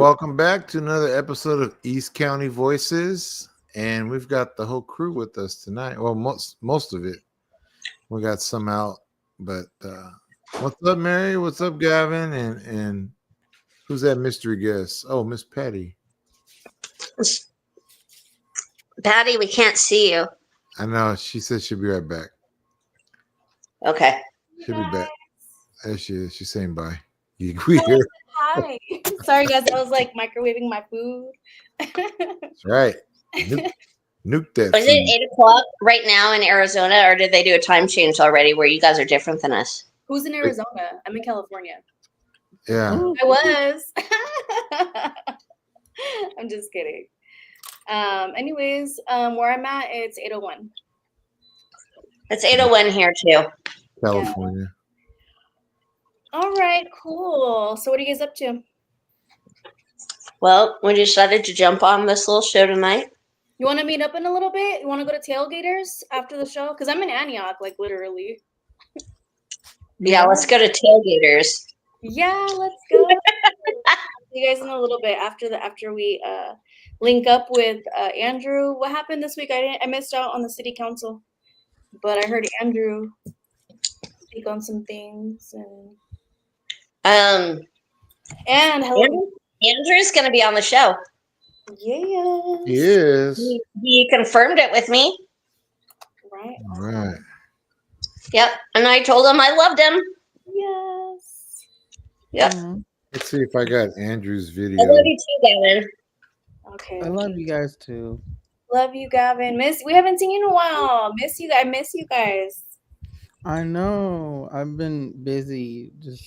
welcome back to another episode of East County Voices, and we've got the whole crew with us tonight. Well, most of it. We got some out, but what's up, Mary? What's up, Gavin? And who's that mystery guest? Oh, Miss Patty. Patty, we can't see you. I know. She said she'll be right back. Okay. She'll be back. There she is. She's saying bye. We hear. Hi. Sorry, guys. I was like microwaving my food. That's right. Nuke that. Is it 8:00 right now in Arizona, or did they do a time change already where you guys are different than us? Who's in Arizona? I'm in California. Yeah. I was. I'm just kidding. Anyways, where I'm at, it's 8:01. It's 8:01 here too. California. Yeah. All right, cool. So what are you guys up to? Well, we decided to jump on this little show tonight. You want to meet up in a little bit? You want to go to Tailgaters after the show? Because I'm in Antioch, like literally. Yeah, let's go to Tailgaters. Yeah, let's go. You guys in a little bit after we link up with Andrew. What happened this week? I missed out on the city council, but I heard Andrew speak on some things and hello. Andrew's going to be on the show. Yes. He is. He confirmed it with me. Right. All right. Yep. And I told him I loved him. Yes. Yep. Let's see if I got Andrew's video. I love you too, Gavin. Okay. I love you guys too. Love you, Gavin. We haven't seen you in a while. I miss you guys. I know. I've been busy just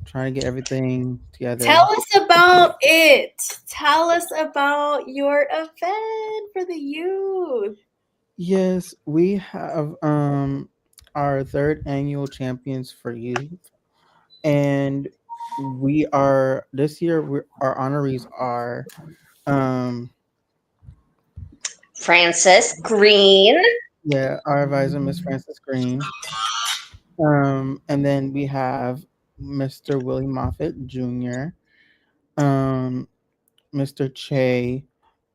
trying to get everything together. Tell us about it. Tell us about your event for the youth. Yes, we have our third annual Champions for Youth. And we are this year our honorees are Frances Green. Yeah, our advisor, Miss Frances Green. And then we have Mr. Willie Moffitt Jr., Mr. Che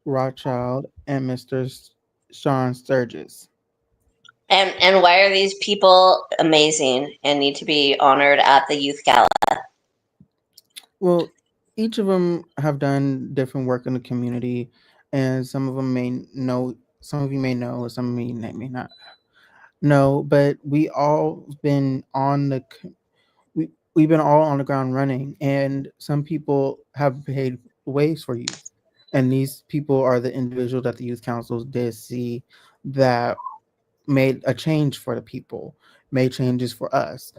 Rothschild, and Mr. Sean Sturgis. And why are these people amazing and need to be honored at the Youth Gala? Well, each of them have done different work in the community, and some of them may know, some of you may know, some of you may not know, but we all been on the we've been all on the ground running, and some people have paid ways for youth, and these people are the individuals that the youth councils did see that made a change for the people, made changes for us,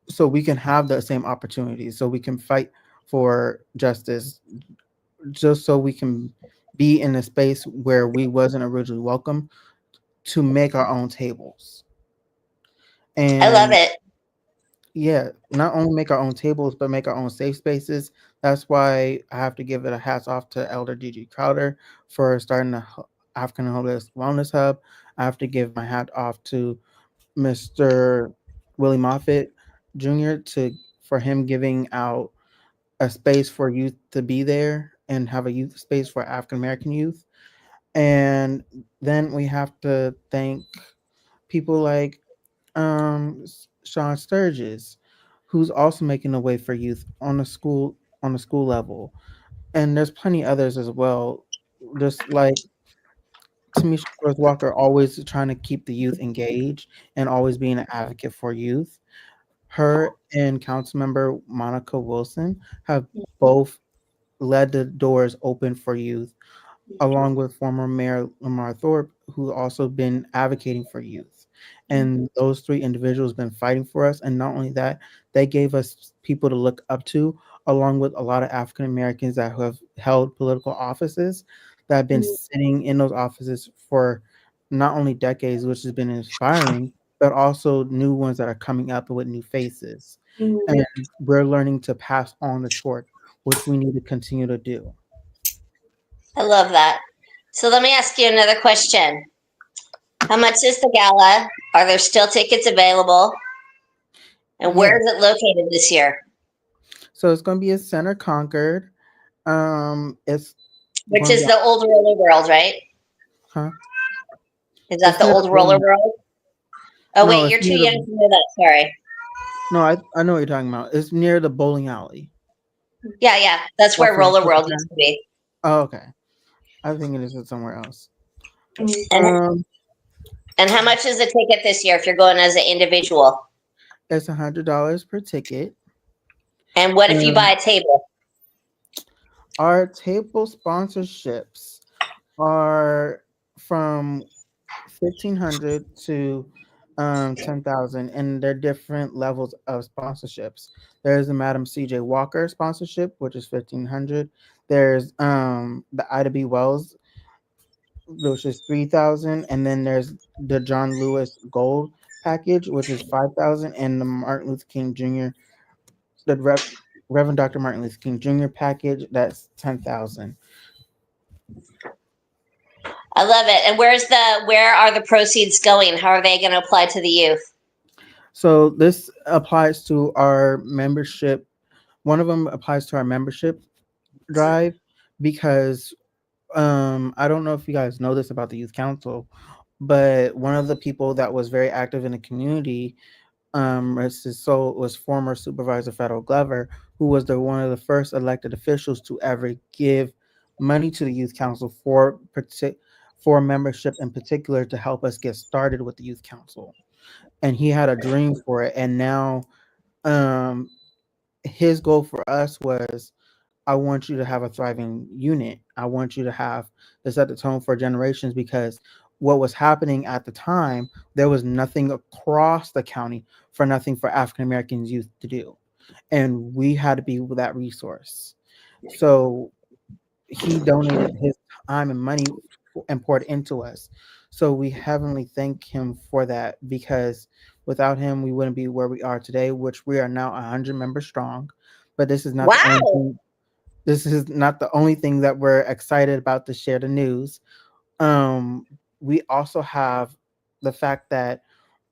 so we can have the same opportunities, so we can fight for justice, just so we can be in a space where we wasn't originally welcome, to make our own tables. And I love it. Yeah, not only make our own tables, but make our own safe spaces. That's why I have to give it a hats off to Elder Gigi Crowder for starting the African Holistic Wellness Hub. I have to give my hat off to Mr. Willie Moffitt Jr. for him giving out a space for youth to be there and have a youth space for African American youth. And then we have to thank people like Sean Sturgis, who's also making a way for youth on the school level. And there's plenty others as well. Just like Tamisha Worth Walker, always trying to keep the youth engaged and always being an advocate for youth. Her and Councilmember Monica Wilson have both led the doors open for youth, along with former Mayor Lamar Thorpe, who also been advocating for youth. And those three individuals been fighting for us. And not only that, they gave us people to look up to, along with a lot of African Americans that have held political offices, that have been sitting in those offices for not only decades, which has been inspiring, but also new ones that are coming up with new faces. And we're learning to pass on the torch, which we need to continue to do. I love that. So let me ask you another question. How much is the gala? Are there still tickets available? And where is it located this year? So it's going to be at Center Concord. It's which going to is be, the old Roller World, right? huh? Is that It's the near the old Roller bowling. World? Oh No, wait, it's you're too near young the. to know that. Sorry. No, I know what you're talking about. It's near the bowling alley. Yeah, that's What's where the Roller World used to be. Oh, okay. I think it is somewhere else. Mm. And and how much is the ticket this year if you're going as an individual? It's $100 per ticket. And what if you buy And a table? our table sponsorships are from 1,500 to 10,000, and they're different levels of sponsorships. There's the Madam CJ Walker sponsorship, which is 1,500. There's the Ida B. Wells, which is 3,000, and then there's the John Lewis Gold package, which is 5,000, and the Martin Luther King Jr. the Reverend Dr. Martin Luther King Jr. package, that's 10,000. I love it. And where are the proceeds going? How are they going to apply to the youth? So this applies to our membership. One of them applies to our membership drive because I don't know if you guys know this about the youth council, but one of the people that was very active in the community was former Supervisor Federal Glover, who was one of the first elected officials to ever give money to the Youth Council for membership in particular to help us get started with the Youth Council. And he had a dream for it. And now um, his goal for us was, I want you to have a thriving unit. I want you to set the tone for generations, because what was happening at the time, there was nothing across the county for African American youth to do. And we had to be that resource. So he donated his time and money and poured into us. So we heavenly thank him for that, because without him, we wouldn't be where we are today, which we are now 100 members strong. But this is not the only Wow. thing. This is not the only thing that we're excited about to share the news. We also have the fact that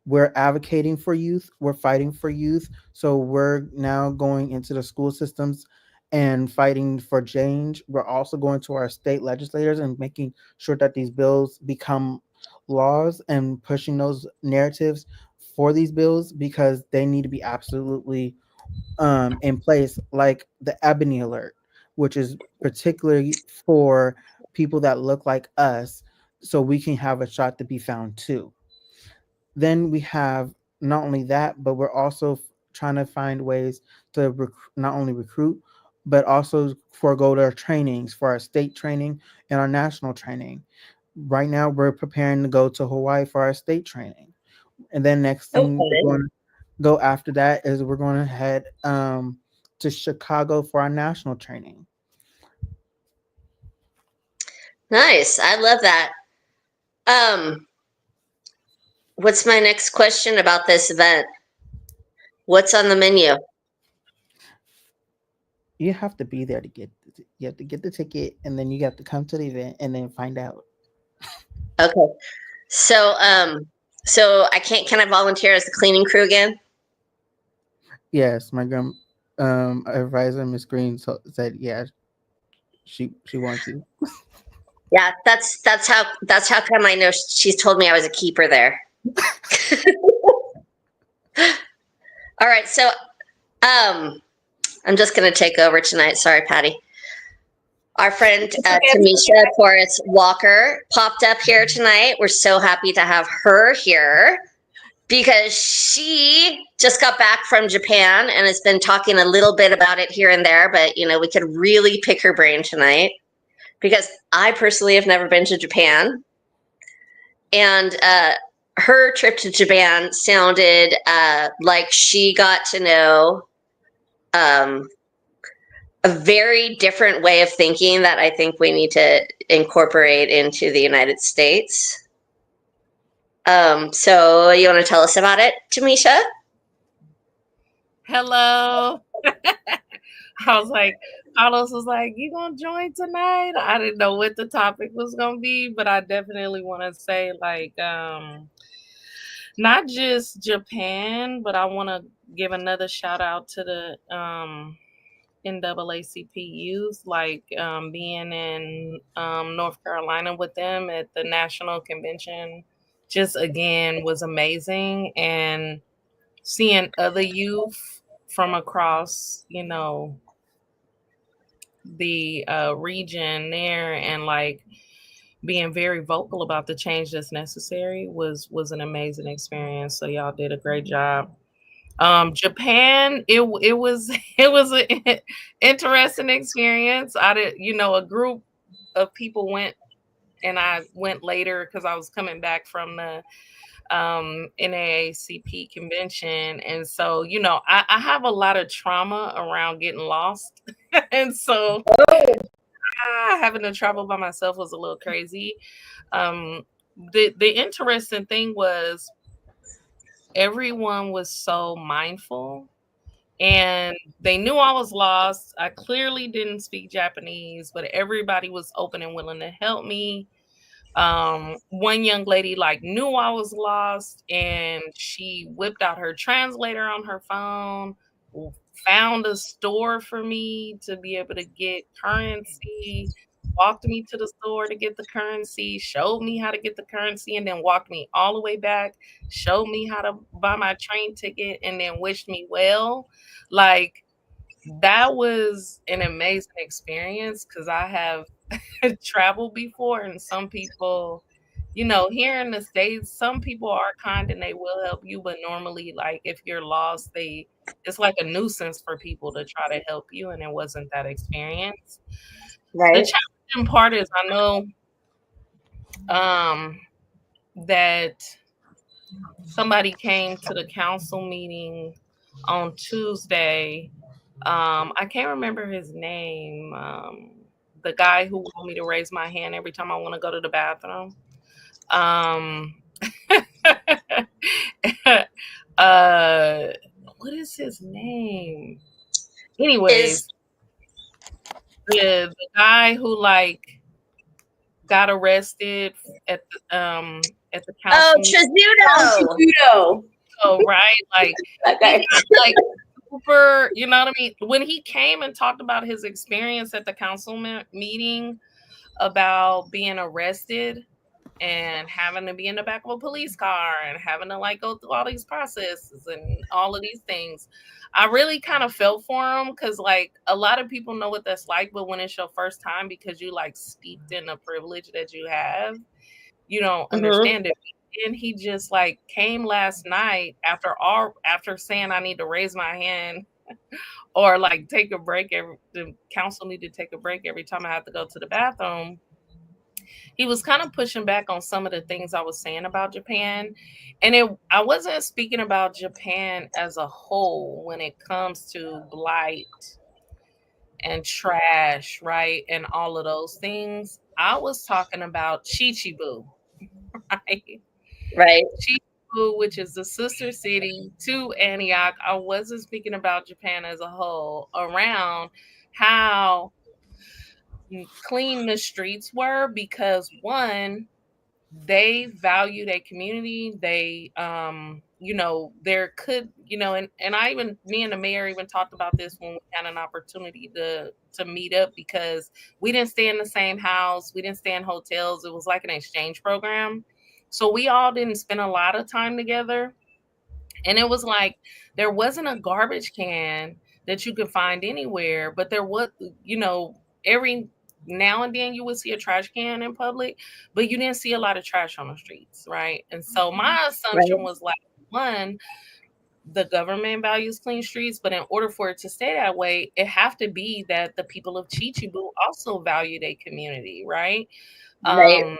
we're advocating for youth, we're fighting for youth. So we're now going into the school systems and fighting for change. We're also going to our state legislators and making sure that these bills become laws and pushing those narratives for these bills, because they need to be absolutely in place, like the Ebony Alert, which is particularly for people that look like us, so we can have a shot to be found too. Then we have not only that, but we're also trying to find ways to not only recruit, but also forego our trainings for our state training and our national training. Right now, we're preparing to go to Hawaii for our state training. And then next thing we're Okay. going to go after that is we're going to head to Chicago for our national training. Nice. I love that. What's my next question about this event? What's on the menu? You have to be there to you have to get the ticket, and then you have to come to the event and then find out. Okay. So can I volunteer as the cleaning crew again? Yes, my advisor, Miss Green, said, yeah, she wants you. Yeah, that's how come I know she's told me I was a keeper there. All right, so I'm just gonna take over tonight. Sorry, Patty. Our friend Tamisha Torres Walker popped up here tonight. We're so happy to have her here because she just got back from Japan and has been talking a little bit about it here and there, but we could really pick her brain tonight because I personally have never been to Japan. And her trip to Japan sounded like she got to know a very different way of thinking that I think we need to incorporate into the United States. So you want to tell us about it, Tamisha? Hello. I was like, Carlos was like, you gonna join tonight? I didn't know what the topic was gonna be, but I definitely want to say not just Japan, but I want to give another shout out to the NAACP youth, like being in North Carolina with them at the national convention, just again was amazing. And seeing other youth from across, the region there, and like being very vocal about the change that's necessary was an amazing experience. So y'all did a great job. Japan, it was it was an interesting experience. I did, a group of people went, and I went later because I was coming back from the NAACP convention, and so I have a lot of trauma around getting lost, and so having to travel by myself was a little crazy. The interesting thing was everyone was so mindful, and they knew I was lost. I clearly didn't speak Japanese, but everybody was open and willing to help me. One young lady knew I was lost, and she whipped out her translator on her phone, found a store for me to be able to get currency, walked me to the store to get the currency, showed me how to get the currency, and then walked me all the way back, showed me how to buy my train ticket, and then wished me well. Like, that was an amazing experience because I have traveled before, and some people, here in the States, some people are kind and they will help you, but normally, like, if you're lost, it's like a nuisance for people to try to help you, and it wasn't that experience. Right. The challenging part is I know that somebody came to the council meeting on Tuesday. I can't remember his name. The guy who wanted me to raise my hand every time I want to go to the bathroom. What is his name? Anyways, the guy who got arrested at the council. Oh, Trisuto. Oh, right, That guy. super, you know what I mean? When he came and talked about his experience at the council meeting about being arrested and having to be in the back of a police car and having to go through all these processes and all of these things, I really kind of felt for him because a lot of people know what that's like, but when it's your first time, because you steeped in the privilege that you have, you don't understand it. And he just came last night after saying I need to raise my hand or take a break. The council need to take a break every time I have to go to the bathroom. He was kind of pushing back on some of the things I was saying about Japan. And I wasn't speaking about Japan as a whole when it comes to blight and trash, right? And all of those things. I was talking about Chichibu, right? right. Chichibu, which is the sister city to Antioch. I wasn't speaking about Japan as a whole, around how clean the streets were, because one, they value their community. They there could, and me and the mayor even talked about this when we had an opportunity to meet up, because we didn't stay in the same house, we didn't stay in hotels. It was like an exchange program, so we all didn't spend a lot of time together. And it was there wasn't a garbage can that you could find anywhere, but there was, every now and then you would see a trash can in public, but you didn't see a lot of trash on the streets, right? And so my assumption was one, the government values clean streets, but in order for it to stay that way, it have to be that the people of Chichibu also value their community, right? Right.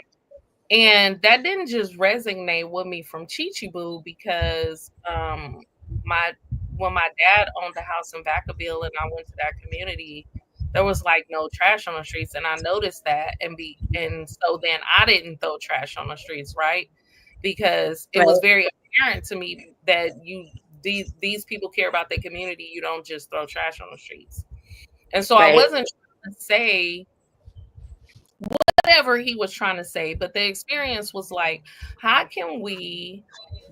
And that didn't just resonate with me from Chichibu, because when my dad owned the house in Vacaville and I went to that community, there was no trash on the streets, and I noticed that, and so then I didn't throw trash on the streets, right? Because it was very apparent to me that these people care about their community. You don't just throw trash on the streets. And so I wasn't trying to say what whatever he was trying to say. But the experience was like, how can we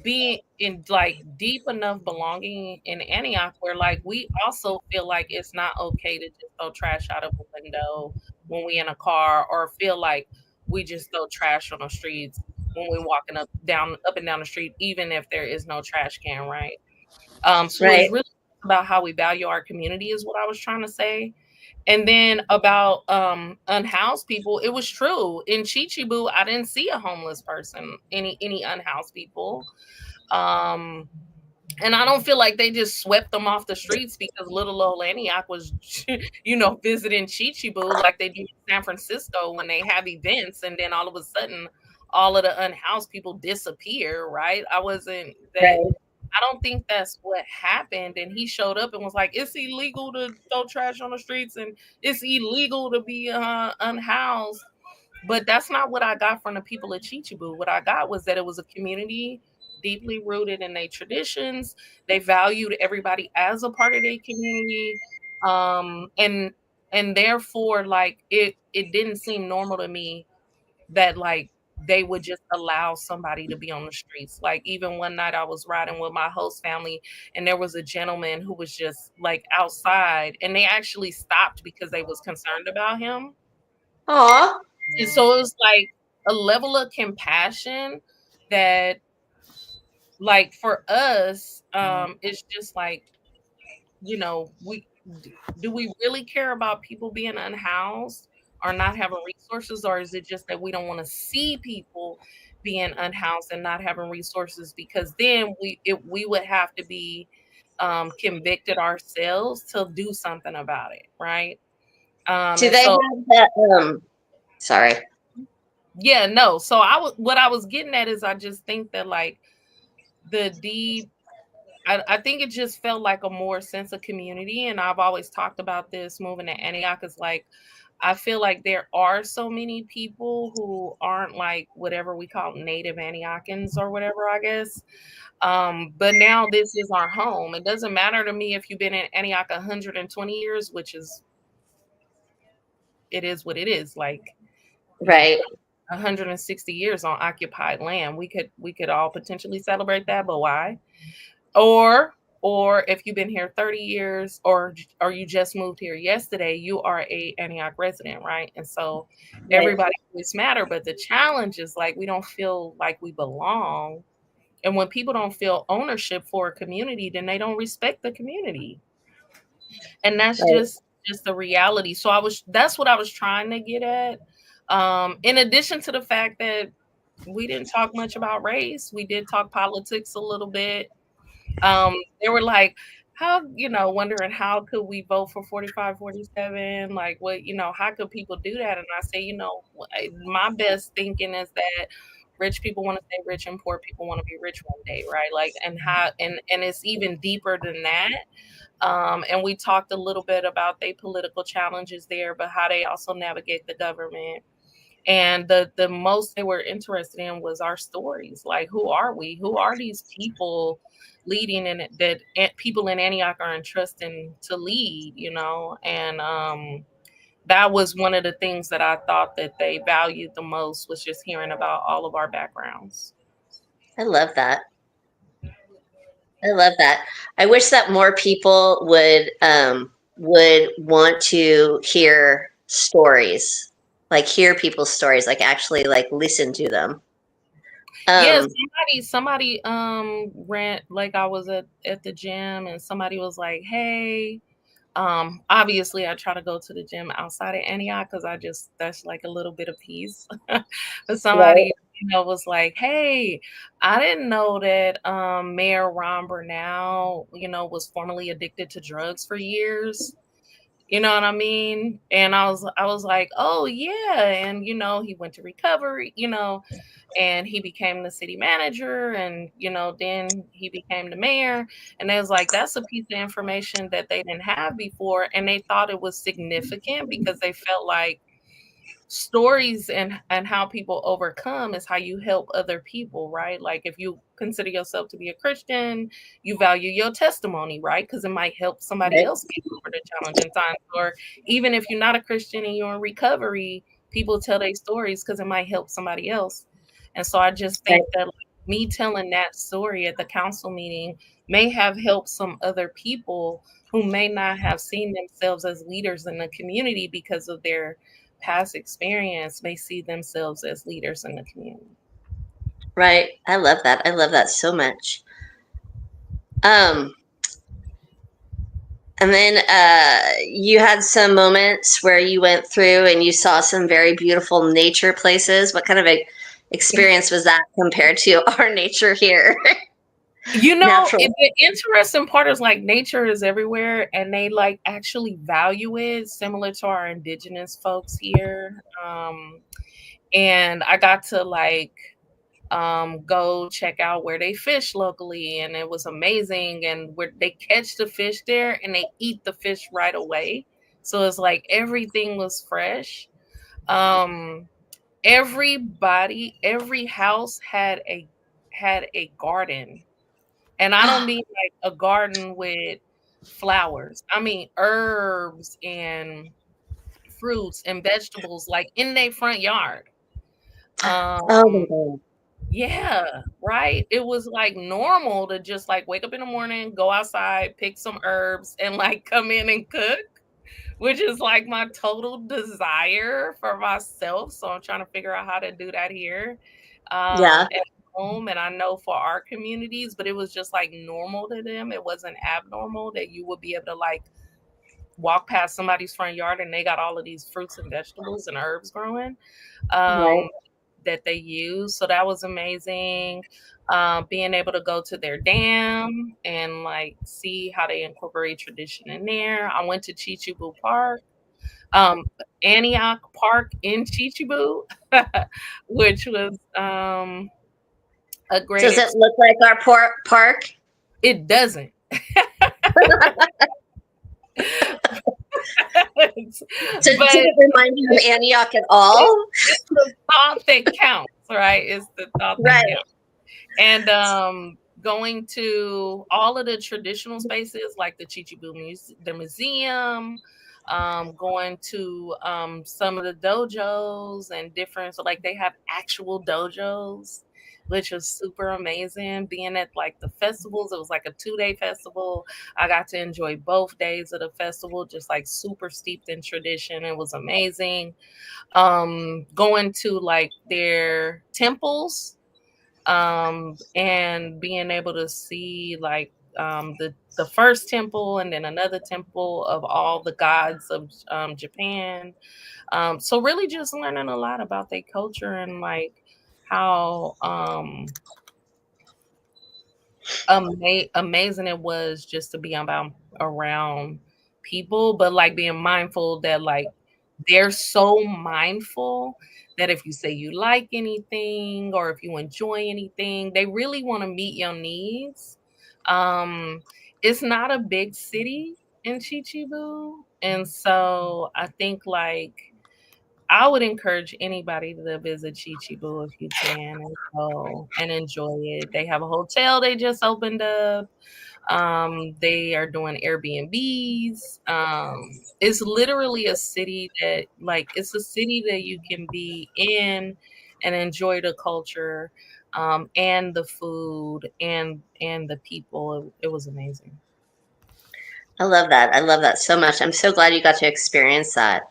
be in like deep enough belonging in Antioch where like we also feel like it's not okay to just throw trash out of a window when we in a car, or feel like we just throw trash on the streets when we're walking up and down the street, even if there is no trash can, right? So Right. it's really about how we value our community is what I was trying to say. And then about unhoused people, it was true. In Chichibu, I didn't see a homeless person, any unhoused people. And I don't feel like they just swept them off the streets because little old Antioch was, visiting Chichibu like they do in San Francisco when they have events, and then all of a sudden, all of the unhoused people disappear. Right? I wasn't that. Right. I don't think that's what happened. And he showed up and was like, "It's illegal to throw trash on the streets, and it's illegal to be unhoused." But that's not what I got from the people of Chichibu. What I got was that it was a community deeply rooted in their traditions. They valued everybody as a part of their community. And therefore, like it didn't seem normal to me that like they would just allow somebody to be on the streets. Like even one night I was riding with my host family and there was a gentleman who was just like outside, and they actually stopped because they was concerned about him. Aw. And so it was like a level of compassion that, like, for us, it's just like, we really care about people being unhoused or not having resources, or is it just that we don't want to see people being unhoused and not having resources, because then we would have to be convicted ourselves to do something about it, right? Do they have that? Sorry. Yeah, no. So what I was getting at is I just think that like I think it just felt like a more sense of community. And I've always talked about this moving to Antioch is like, I feel like there are so many people who aren't like whatever we call native Antiochans or whatever, I guess. But now this is our home. It doesn't matter to me if you've been in Antioch 120 years, it is what it is. Like, Right. 160 years on occupied land. We could all potentially celebrate that, but why? Or if you've been here 30 years or you just moved here yesterday, you are a Antioch resident, right? And so everybody always matter, but the challenge is like we don't feel like we belong. And when people don't feel ownership for a community, then they don't respect the community. And that's just the reality. So that's what I was trying to get at. In addition to the fact that we didn't talk much about race, we did talk politics a little bit. They were like, wondering how could we vote for 45, 47? Like, what, how could people do that? And I say, my best thinking is that rich people want to stay rich and poor people want to be rich one day, right? Like, and it's even deeper than that. And we talked a little bit about their political challenges there, but how they also navigate the government. And the most they were interested in was our stories. Like, who are we? Who are these people leading, and that people in Antioch are entrusting to lead, And that was one of the things that I thought that they valued the most, was just hearing about all of our backgrounds. I love that. I wish that more people would want to hear stories, like hear people's stories, like actually like listen to them. Yeah, somebody ran, like I was at the gym and somebody was like, hey, obviously I try to go to the gym outside of Antioch because that's like a little bit of peace. But somebody, was like, hey, I didn't know that Mayor Ron Bernal, was formerly addicted to drugs for years. You know what I mean? And I was like, oh yeah. And, he went to recovery, and he became the city manager, and, then he became the mayor. And they was like, that's a piece of information that they didn't have before. And they thought it was significant because they felt like stories and how people overcome is how you help other people, right? Like if you consider yourself to be a Christian, you value your testimony, right? Because it might help somebody else get over the challenging times. Or even if you're not a Christian and you're in recovery, people tell their stories because it might help somebody else. And so I just think that like, me telling that story at the council meeting may have helped some other people who may not have seen themselves as leaders in the community because of their past experience, may see themselves as leaders in the community. Right. I love that. I love that so much. And then you had some moments where you went through and you saw some very beautiful nature places. What kind of a experience was that compared to our nature here? You know, Natural. the interesting part is like nature is everywhere and they like actually value it, similar to our indigenous folks here. And I got to like go check out where they fish locally, and it was amazing. And where they catch the fish there and they eat the fish right away. So it's like everything was fresh. Every house had a garden. And I don't mean like a garden with flowers. I mean herbs and fruits and vegetables like in their front yard. Oh my God. Yeah, right. It was like normal to just like wake up in the morning, go outside, pick some herbs, and like come in and cook, which is like my total desire for myself. So I'm trying to figure out how to do that here Yeah. at home. And I know for our communities, but it was just like normal to them. It wasn't abnormal that you would be able to like walk past somebody's front yard and they got all of these fruits and vegetables and herbs growing. Right. That they use. So that was amazing. Being able to go to their dam and like see how they incorporate tradition in there. I went to Chichibu Park, Antioch Park in Chichibu, which was a great. Does it look like our park? It doesn't. So does it remind you of Antioch at all? It's the thought that counts, right? It's the thought that counts. And going to all of the traditional spaces like the Chichibu Museum, going to some of the dojos and different, so like they have actual dojos, which was super amazing. Being at like the festivals, it was like a 2-day festival. I got to enjoy both days of the festival, just like super steeped in tradition. It was amazing. Going to like their temples, and being able to see like the first temple and then another temple of all the gods of Japan. So really just learning a lot about their culture and like how amazing it was just to be around people, but like being mindful that like they're so mindful that if you say you like anything or if you enjoy anything, they really want to meet your needs. It's not a big city in Chichibu, and so I think like I would encourage anybody to visit Chichibu if you can and go and enjoy it. They have a hotel they just opened up. They are doing Airbnbs. It's literally a city that like it's a city that you can be in and enjoy the culture, and the food and the people. It was amazing. I love that. I love that so much. I'm so glad you got to experience that.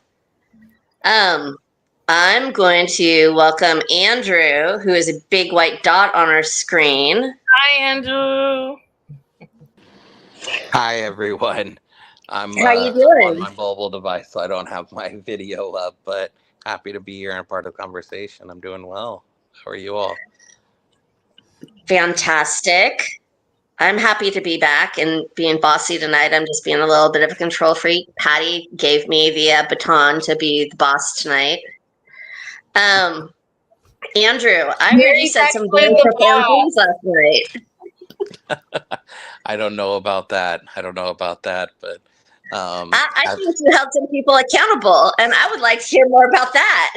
I'm going to welcome Andrew, who is a big white dot on our screen. Hi, Andrew. Hi, everyone. I'm How you doing? on my mobile device, so I don't have my video up, but happy to be here and part of the conversation. I'm doing well. How are you all? Fantastic. I'm happy to be back and being bossy tonight. I'm just being a little bit of a control freak. Patty gave me the baton to be the boss tonight. Andrew, I heard you said some very profound things last night. I don't know about that. But I think you held some people accountable, and I would like to hear more about that.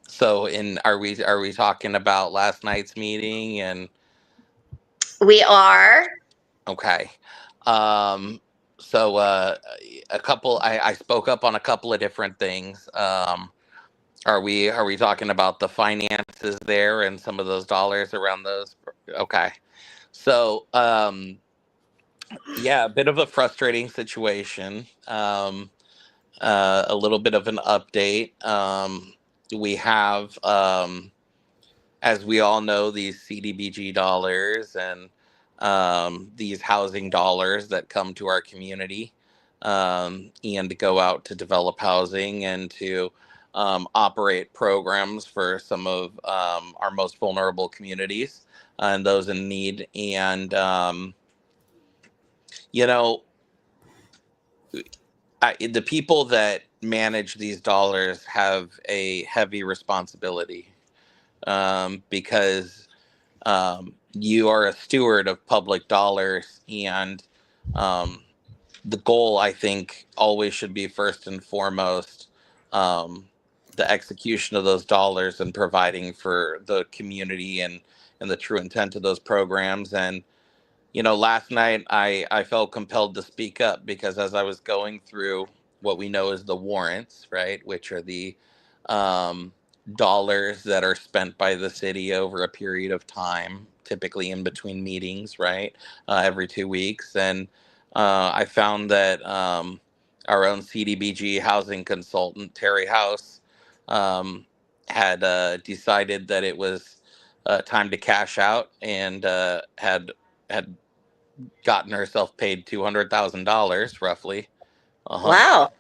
So are we talking about last night's meeting? And we are. okay. So I spoke up on a couple of different things. Are we talking about the finances there and some of those dollars around those? Okay. So yeah, a bit of a frustrating situation. A little bit of an update. We have, as we all know, these CDBG dollars and these housing dollars that come to our community and to go out to develop housing and to operate programs for some of our most vulnerable communities and those in need. And, you know, the people that manage these dollars have a heavy responsibility because you are a steward of public dollars, and the goal, I think, always should be first and foremost the execution of those dollars and providing for the community and the true intent of those programs. And last night I felt compelled to speak up because as I was going through what we know as the warrants, right, which are the dollars that are spent by the city over a period of time, typically in between meetings, right, every 2 weeks. And I found that our own CDBG housing consultant, Terry House, had decided that it was time to cash out and had gotten herself paid $200,000, roughly. Wow.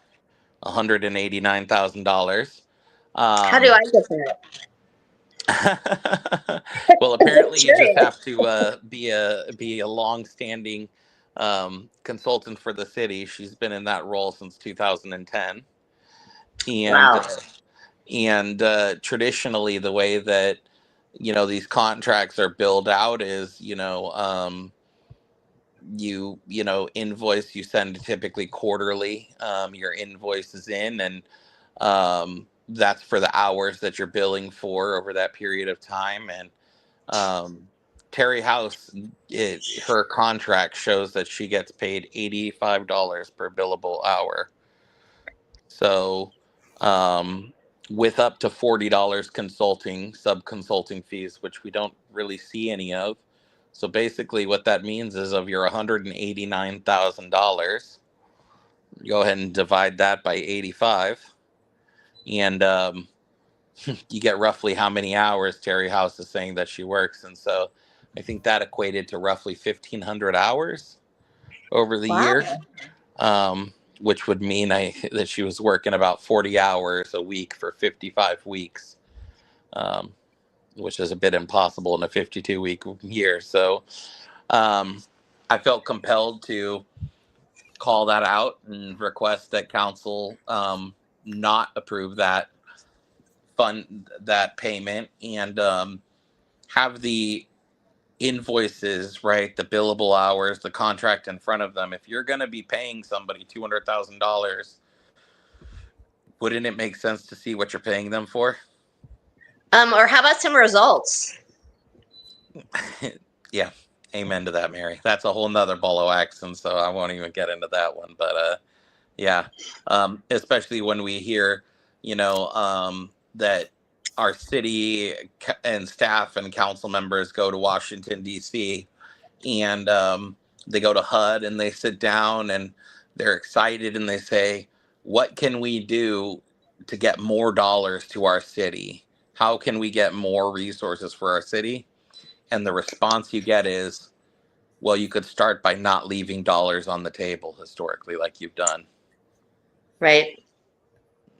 $189,000. How do I get that? Well, apparently you just have to be a long-standing consultant for the city. She's been in that role since 2010, and Wow. And traditionally, the way that these contracts are billed out is you invoice, you send typically quarterly your invoices in, and that's for the hours that you're billing for over that period of time. And Terry House, her contract shows that she gets paid $85 per billable hour. So with up to $40 sub-consulting fees, which we don't really see any of. So basically what that means is of your $189,000, go ahead and divide that by 85. And you get roughly how many hours Terry House is saying that she works. And so I think that equated to roughly 1,500 hours over the year, which would mean that she was working about 40 hours a week for 55 weeks, which is a bit impossible in a 52-week year. So I felt compelled to call that out and request that council not approve that payment and have the invoices, right, the billable hours, the contract in front of them. If you're going to be paying somebody $200,000, wouldn't it make sense to see what you're paying them for? Or how about some results? Yeah, amen to that, Mary. That's a whole nother ball of wax, and so I won't even get into that one. But yeah, especially when we hear, that our city and staff and council members go to Washington, D.C., and they go to HUD and they sit down and they're excited and they say, what can we do to get more dollars to our city? How can we get more resources for our city? And the response you get is, well, you could start by not leaving dollars on the table historically, like you've done. Right.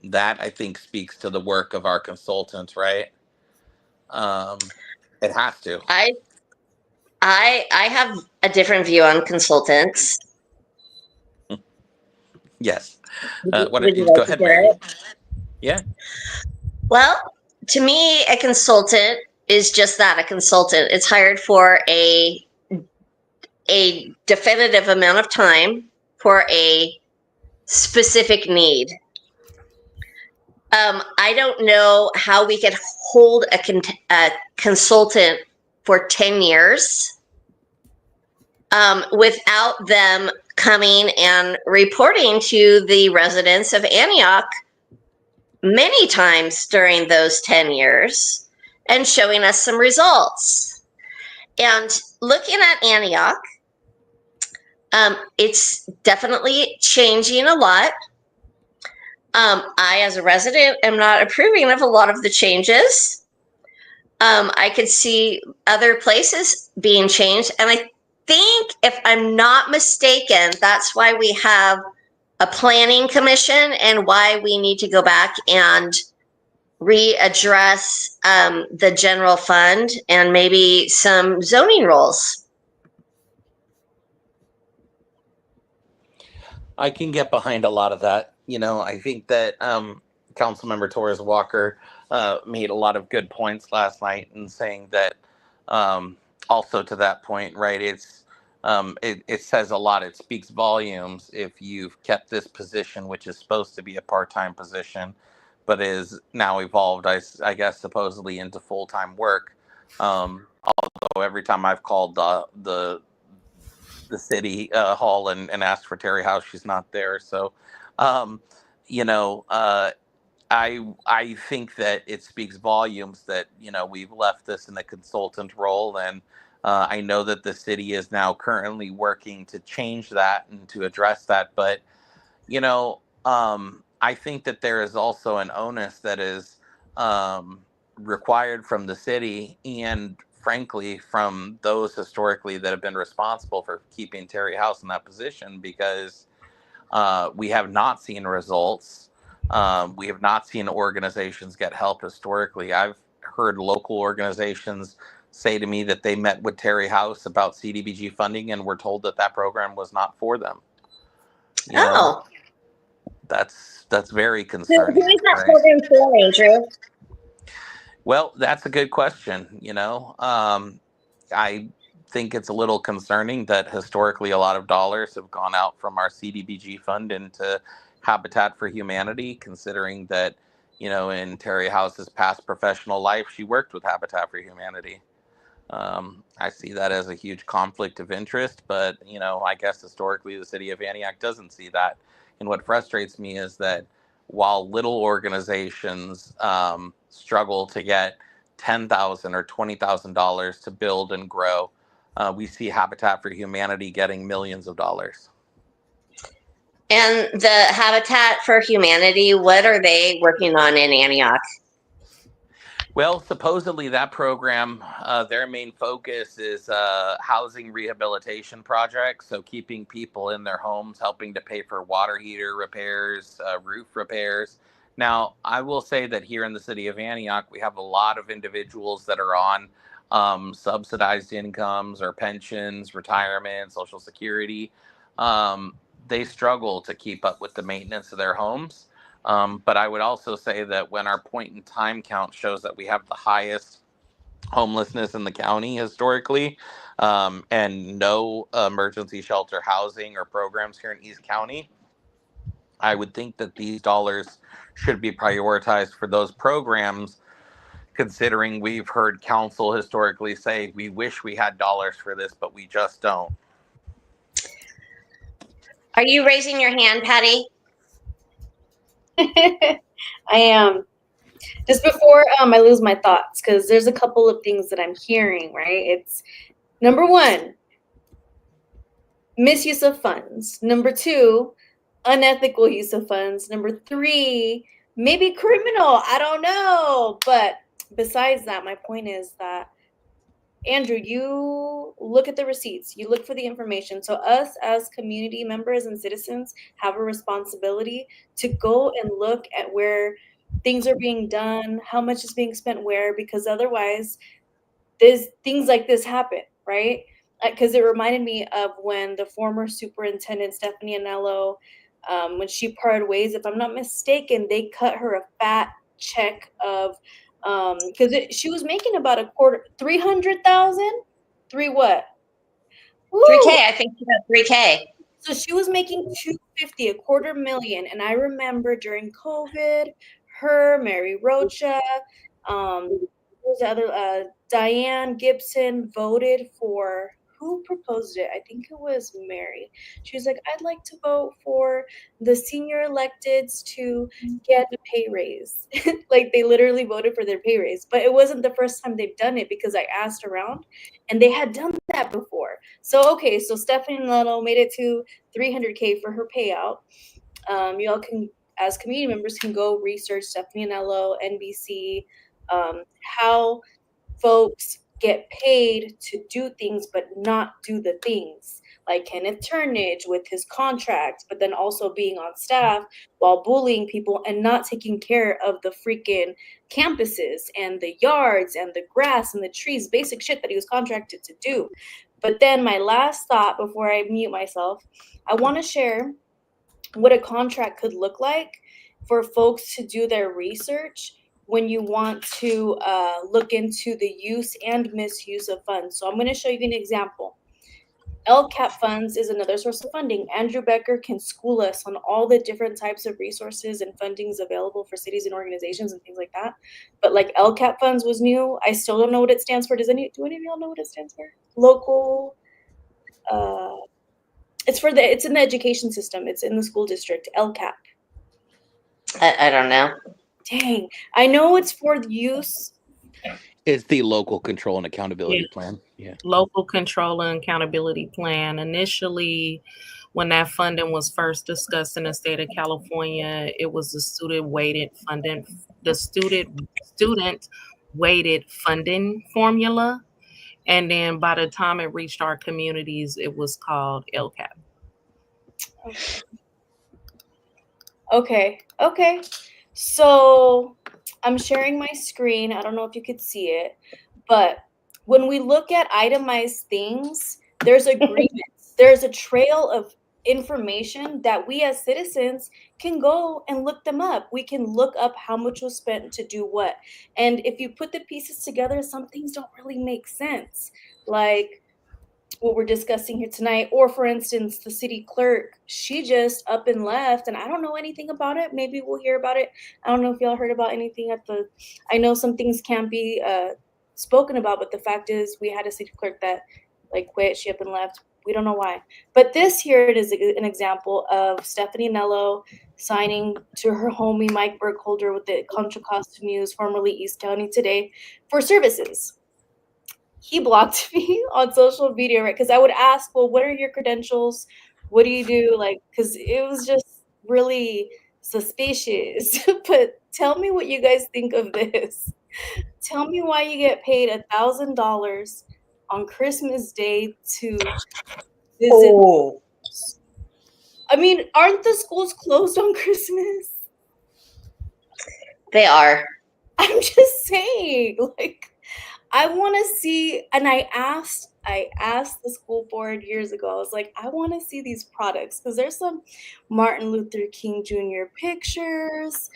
That, I think, speaks to the work of our consultants, right? It has to. I have a different view on consultants. Yes. Would Go you like ahead, to hear Mary. it? Yeah. Well, to me, a consultant is just that, a consultant. It's hired for a definitive amount of time for a specific need. I don't know how we could hold a consultant for 10 years without them coming and reporting to the residents of Antioch many times during those 10 years and showing us some results. And looking at Antioch, it's definitely changing a lot. I, as a resident, am not approving of a lot of the changes. I could see other places being changed. And I think, if I'm not mistaken, that's why we have a planning commission and why we need to go back and readdress the general fund and maybe some zoning rules. I can get behind a lot of that. I think that Councilmember Torres Walker made a lot of good points last night in saying that also to that point, right? It says a lot. It speaks volumes if you've kept this position, which is supposed to be a part-time position, but is now evolved, I guess, supposedly into full-time work. Although every time I've called the city hall and asked for Terry House, she's not there. So, I think that it speaks volumes that we've left this in the consultant role, and I know that the city is now currently working to change that and to address that. But I think that there is also an onus that is required from the city and, frankly, from those historically that have been responsible for keeping Terry House in that position, because we have not seen results. We have not seen organizations get help historically. I've heard local organizations say to me that they met with Terry House about CDBG funding and were told that program was not for them. That's very concerning. Who is that program for, Andrew? Well, that's a good question. I think it's a little concerning that historically a lot of dollars have gone out from our CDBG fund into Habitat for Humanity, considering that, in Terry House's past professional life, she worked with Habitat for Humanity. I see that as a huge conflict of interest, but, I guess historically the city of Antioch doesn't see that. And what frustrates me is that while little organizations struggle to get $10,000 or $20,000 to build and grow, we see Habitat for Humanity getting millions of dollars. And the Habitat for Humanity, what are they working on in Antioch? Well, supposedly that program, their main focus is housing rehabilitation projects. So keeping people in their homes, helping to pay for water heater repairs, roof repairs. Now, I will say that here in the city of Antioch, we have a lot of individuals that are on subsidized incomes or pensions, retirement, Social Security. They struggle to keep up with the maintenance of their homes. But I would also say that when our point in time count shows that we have the highest homelessness in the county historically, and no emergency shelter housing or programs here in East County, I would think that these dollars should be prioritized for those programs, considering we've heard council historically say, we wish we had dollars for this, but we just don't. Are you raising your hand, Patty? I am. Just before I lose my thoughts, because there's a couple of things that I'm hearing, right? It's number one, misuse of funds. Number two, unethical use of funds. Number three, maybe criminal. I don't know. But besides that, my point is that, Andrew, you look at the receipts, you look for the information. So us as community members and citizens have a responsibility to go and look at where things are being done, how much is being spent where, because otherwise things like this happen, right? Because it reminded me of when the former superintendent, Stephanie Anello, when she parted ways, if I'm not mistaken, they cut her a fat check of because she was making about a quarter, 300,000. 3 what? Woo! 3K. I think she got 3K. So she was making 250, $250,000. And I remember during COVID, her, Mary Rocha, what was the other, Diane Gibson voted for who proposed it? I think it was Mary. She was like, I'd like to vote for the senior electeds to get a pay raise. Like they literally voted for their pay raise, but it wasn't the first time they've done it because I asked around and they had done that before. So, okay, so Stephanie Leno made it to $300K for her payout. Y'all can, as community members, can go research Stephanie Anello, NBC, how folks get paid to do things but not do the things, like Kenneth Turnage with his contract, but then also being on staff while bullying people and not taking care of the freaking campuses and the yards and the grass and the trees, basic shit that he was contracted to do. But then my last thought before I mute myself, I want to share what a contract could look like for folks to do their research when you want to look into the use and misuse of funds. So I'm going to show you an example. LCAP funds is another source of funding. Andrew Becker can school us on all the different types of resources and fundings available for cities and organizations and things like that. But like LCAP funds was new. I still don't know what it stands for. Do any of y'all know what it stands for? Local, it's in the education system. It's in the school district, LCAP. I don't know. Dang. I know it's for the use. It's the local control and accountability plan. Yeah. Local control and accountability plan. Initially, when that funding was first discussed in the state of California, it was the student weighted funding formula. And then by the time it reached our communities, it was called LCAP. Okay. So I'm sharing my screen. I don't know if you could see it, but when we look at itemized things, there's agreements. There's a trail of information that we as citizens can go and look them up. We can look up how much was spent to do what. And if you put the pieces together, some things don't really make sense. Like what we're discussing here tonight, or for instance, the city clerk, she just up and left and I don't know anything about it. Maybe we'll hear about it. I don't know if y'all heard about anything I know some things can't be spoken about, but the fact is we had a city clerk that like quit, she up and left. We don't know why. But this here it is an example of Stephanie Anello signing to her homie Mike Burkholder with the Contra Costa News, formerly East County Today, for services. He blocked me on social media, right? Because I would ask, well, what are your credentials? What do you do? Like, because it was just really suspicious. But tell me what you guys think of this. Tell me why you get paid $1,000 on Christmas Day to visit. Oh. I mean, aren't the schools closed on Christmas? They are. I'm just saying, like, I want to see, and I asked the school board years ago, I was like, I want to see these products because there's some Martin Luther King Jr. pictures,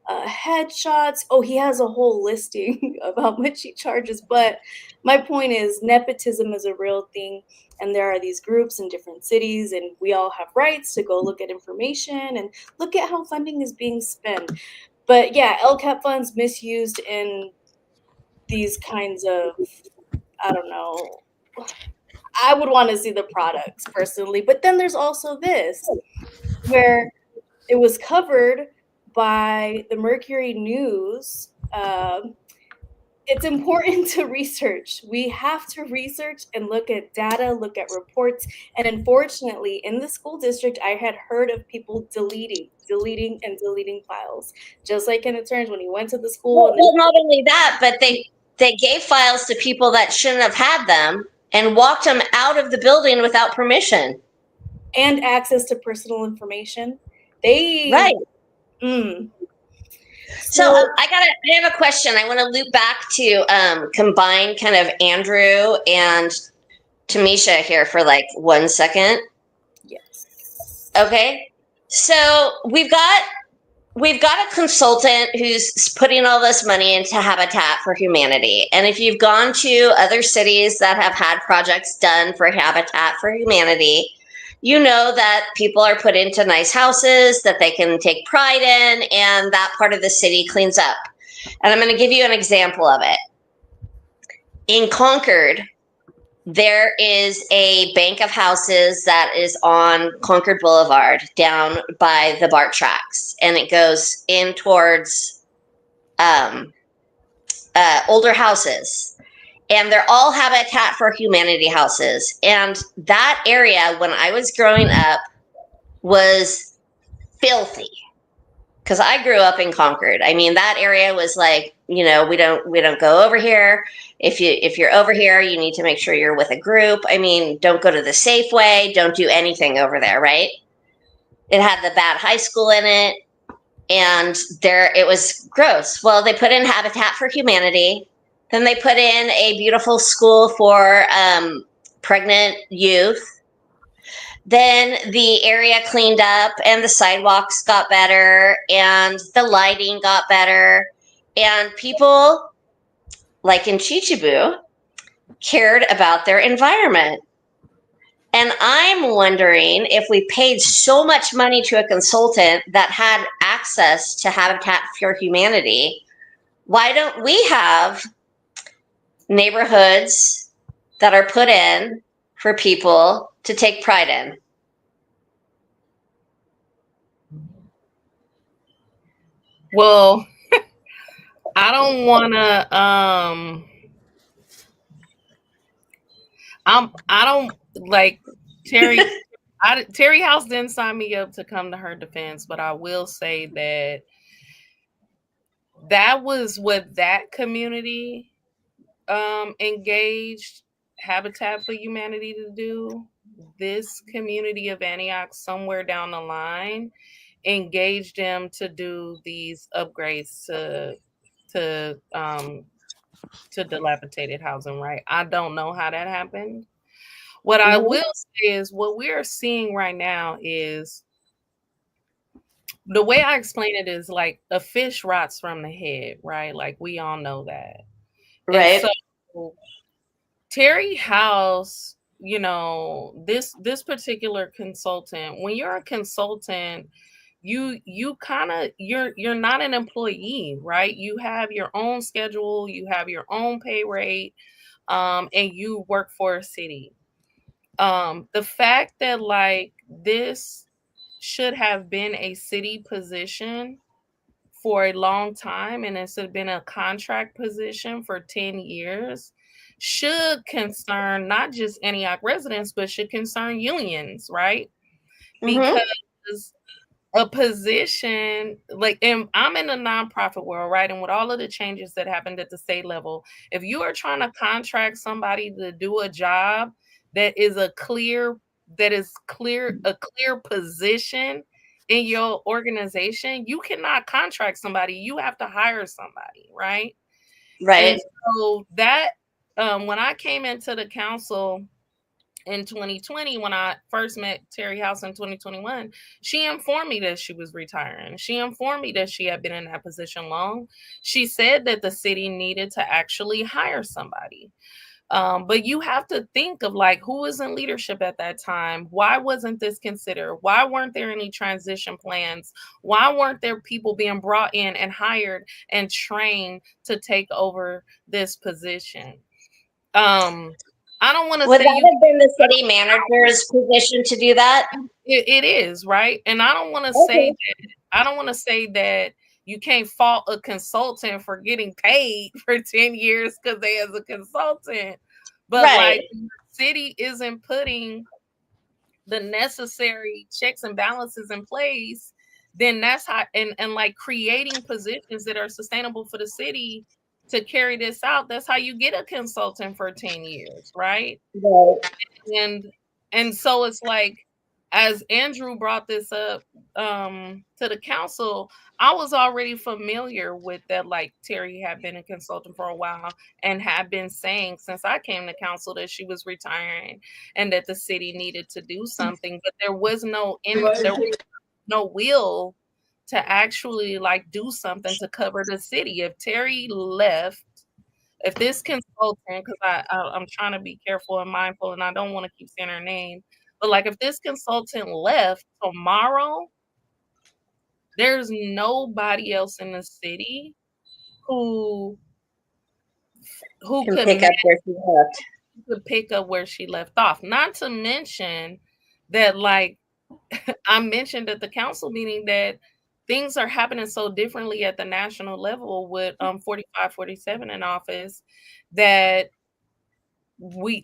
headshots. Oh, he has a whole listing of how much he charges. But my point is nepotism is a real thing. And there are these groups in different cities, and we all have rights to go look at information and look at how funding is being spent. But yeah, LCAP funds misused in these kinds of, I don't know, I would want to see the products personally. But then there's also this, where it was covered by the Mercury News. It's important to research. We have to research and look at data, look at reports. And unfortunately, in the school district, I had heard of people deleting files. Just like Kenneth Turns when he went to the school. Well, not only that, but they gave files to people that shouldn't have had them and walked them out of the building without permission. And access to personal information. Right. So I have a question. I want to loop back to combine kind of Andrew and Tamisha here for like 1 second. Yes. Okay. So we've got a consultant who's putting all this money into Habitat for Humanity. And if you've gone to other cities that have had projects done for Habitat for Humanity, you know that people are put into nice houses that they can take pride in, and that part of the city cleans up. And I'm going to give you an example of it. In Concord, there is a bank of houses that is on Concord Boulevard down by the BART tracks, and it goes in towards older houses. And they're all Habitat for Humanity houses. And that area, when I was growing up, was filthy. Because I grew up in Concord. I mean, that area was like, we don't go over here. If you're over here, you need to make sure you're with a group. I mean, don't go to the Safeway. Don't do anything over there, right? It had the bad high school in it, and it was gross. Well, they put in Habitat for Humanity. Then they put in a beautiful school for pregnant youth. Then the area cleaned up and the sidewalks got better and the lighting got better. And people, like in Chichibu, cared about their environment. And I'm wondering, if we paid so much money to a consultant that had access to Habitat for Humanity, why don't we have neighborhoods that are put in for people to take pride in? Well, I don't want to I don't like Terry. Terry House didn't sign me up to come to her defense, but I will say that was what that community engaged Habitat for Humanity to do. This community of Antioch, somewhere down the line, engaged them to do these upgrades to dilapidated housing, right? I don't know how that happened. What I will say is what we are seeing right now is, the way I explain it is like a fish rots from the head, right? Like we all know that. Right. And so Terry House, this particular consultant, when you're a consultant, you're not an employee, right? You have your own schedule, you have your own pay rate, and you work for a city. The fact that like this should have been a city position for a long time, and it's been a contract position for 10 years, should concern not just Antioch residents, but should concern unions, right? Because a position like, and I'm in the nonprofit world, right? And with all of the changes that happened at the state level, if you are trying to contract somebody to do a job that is a clear position in your organization, you cannot contract somebody. You have to hire somebody, right? Right. And so that when I came into the council in 2020, when I first met Terry House in 2021, she informed me that she was retiring. She informed me that she had been in that position long. She said that the city needed to actually hire somebody. But you have to think of like, who was in leadership at that time? Why wasn't this considered? Why weren't there any transition plans? Why weren't there people being brought in and hired and trained to take over this position? I don't want to Would say that have been the city manager's position to do that? It is, right? And I don't want to say that you can't fault a consultant for getting paid for 10 years because they as a consultant. But like, the city isn't putting the necessary checks and balances in place, then that's how, and like creating positions that are sustainable for the city to carry this out. That's how you get a consultant for 10 years, right? And so it's like, as Andrew brought this up to the council, I was already familiar with that. Like, Terry had been a consultant for a while and had been saying since I came to council that she was retiring and that the city needed to do something, but there was no will to actually like do something to cover the city. If Terry left, if this consultant, because I'm trying to be careful and mindful, and I don't want to keep saying her name, but like if this consultant left tomorrow, there's nobody else in the city who can pick up where she left. to pick up where she left off. Not to mention that, like I mentioned at the council meeting, that things are happening so differently at the national level with 45, 47 in office, that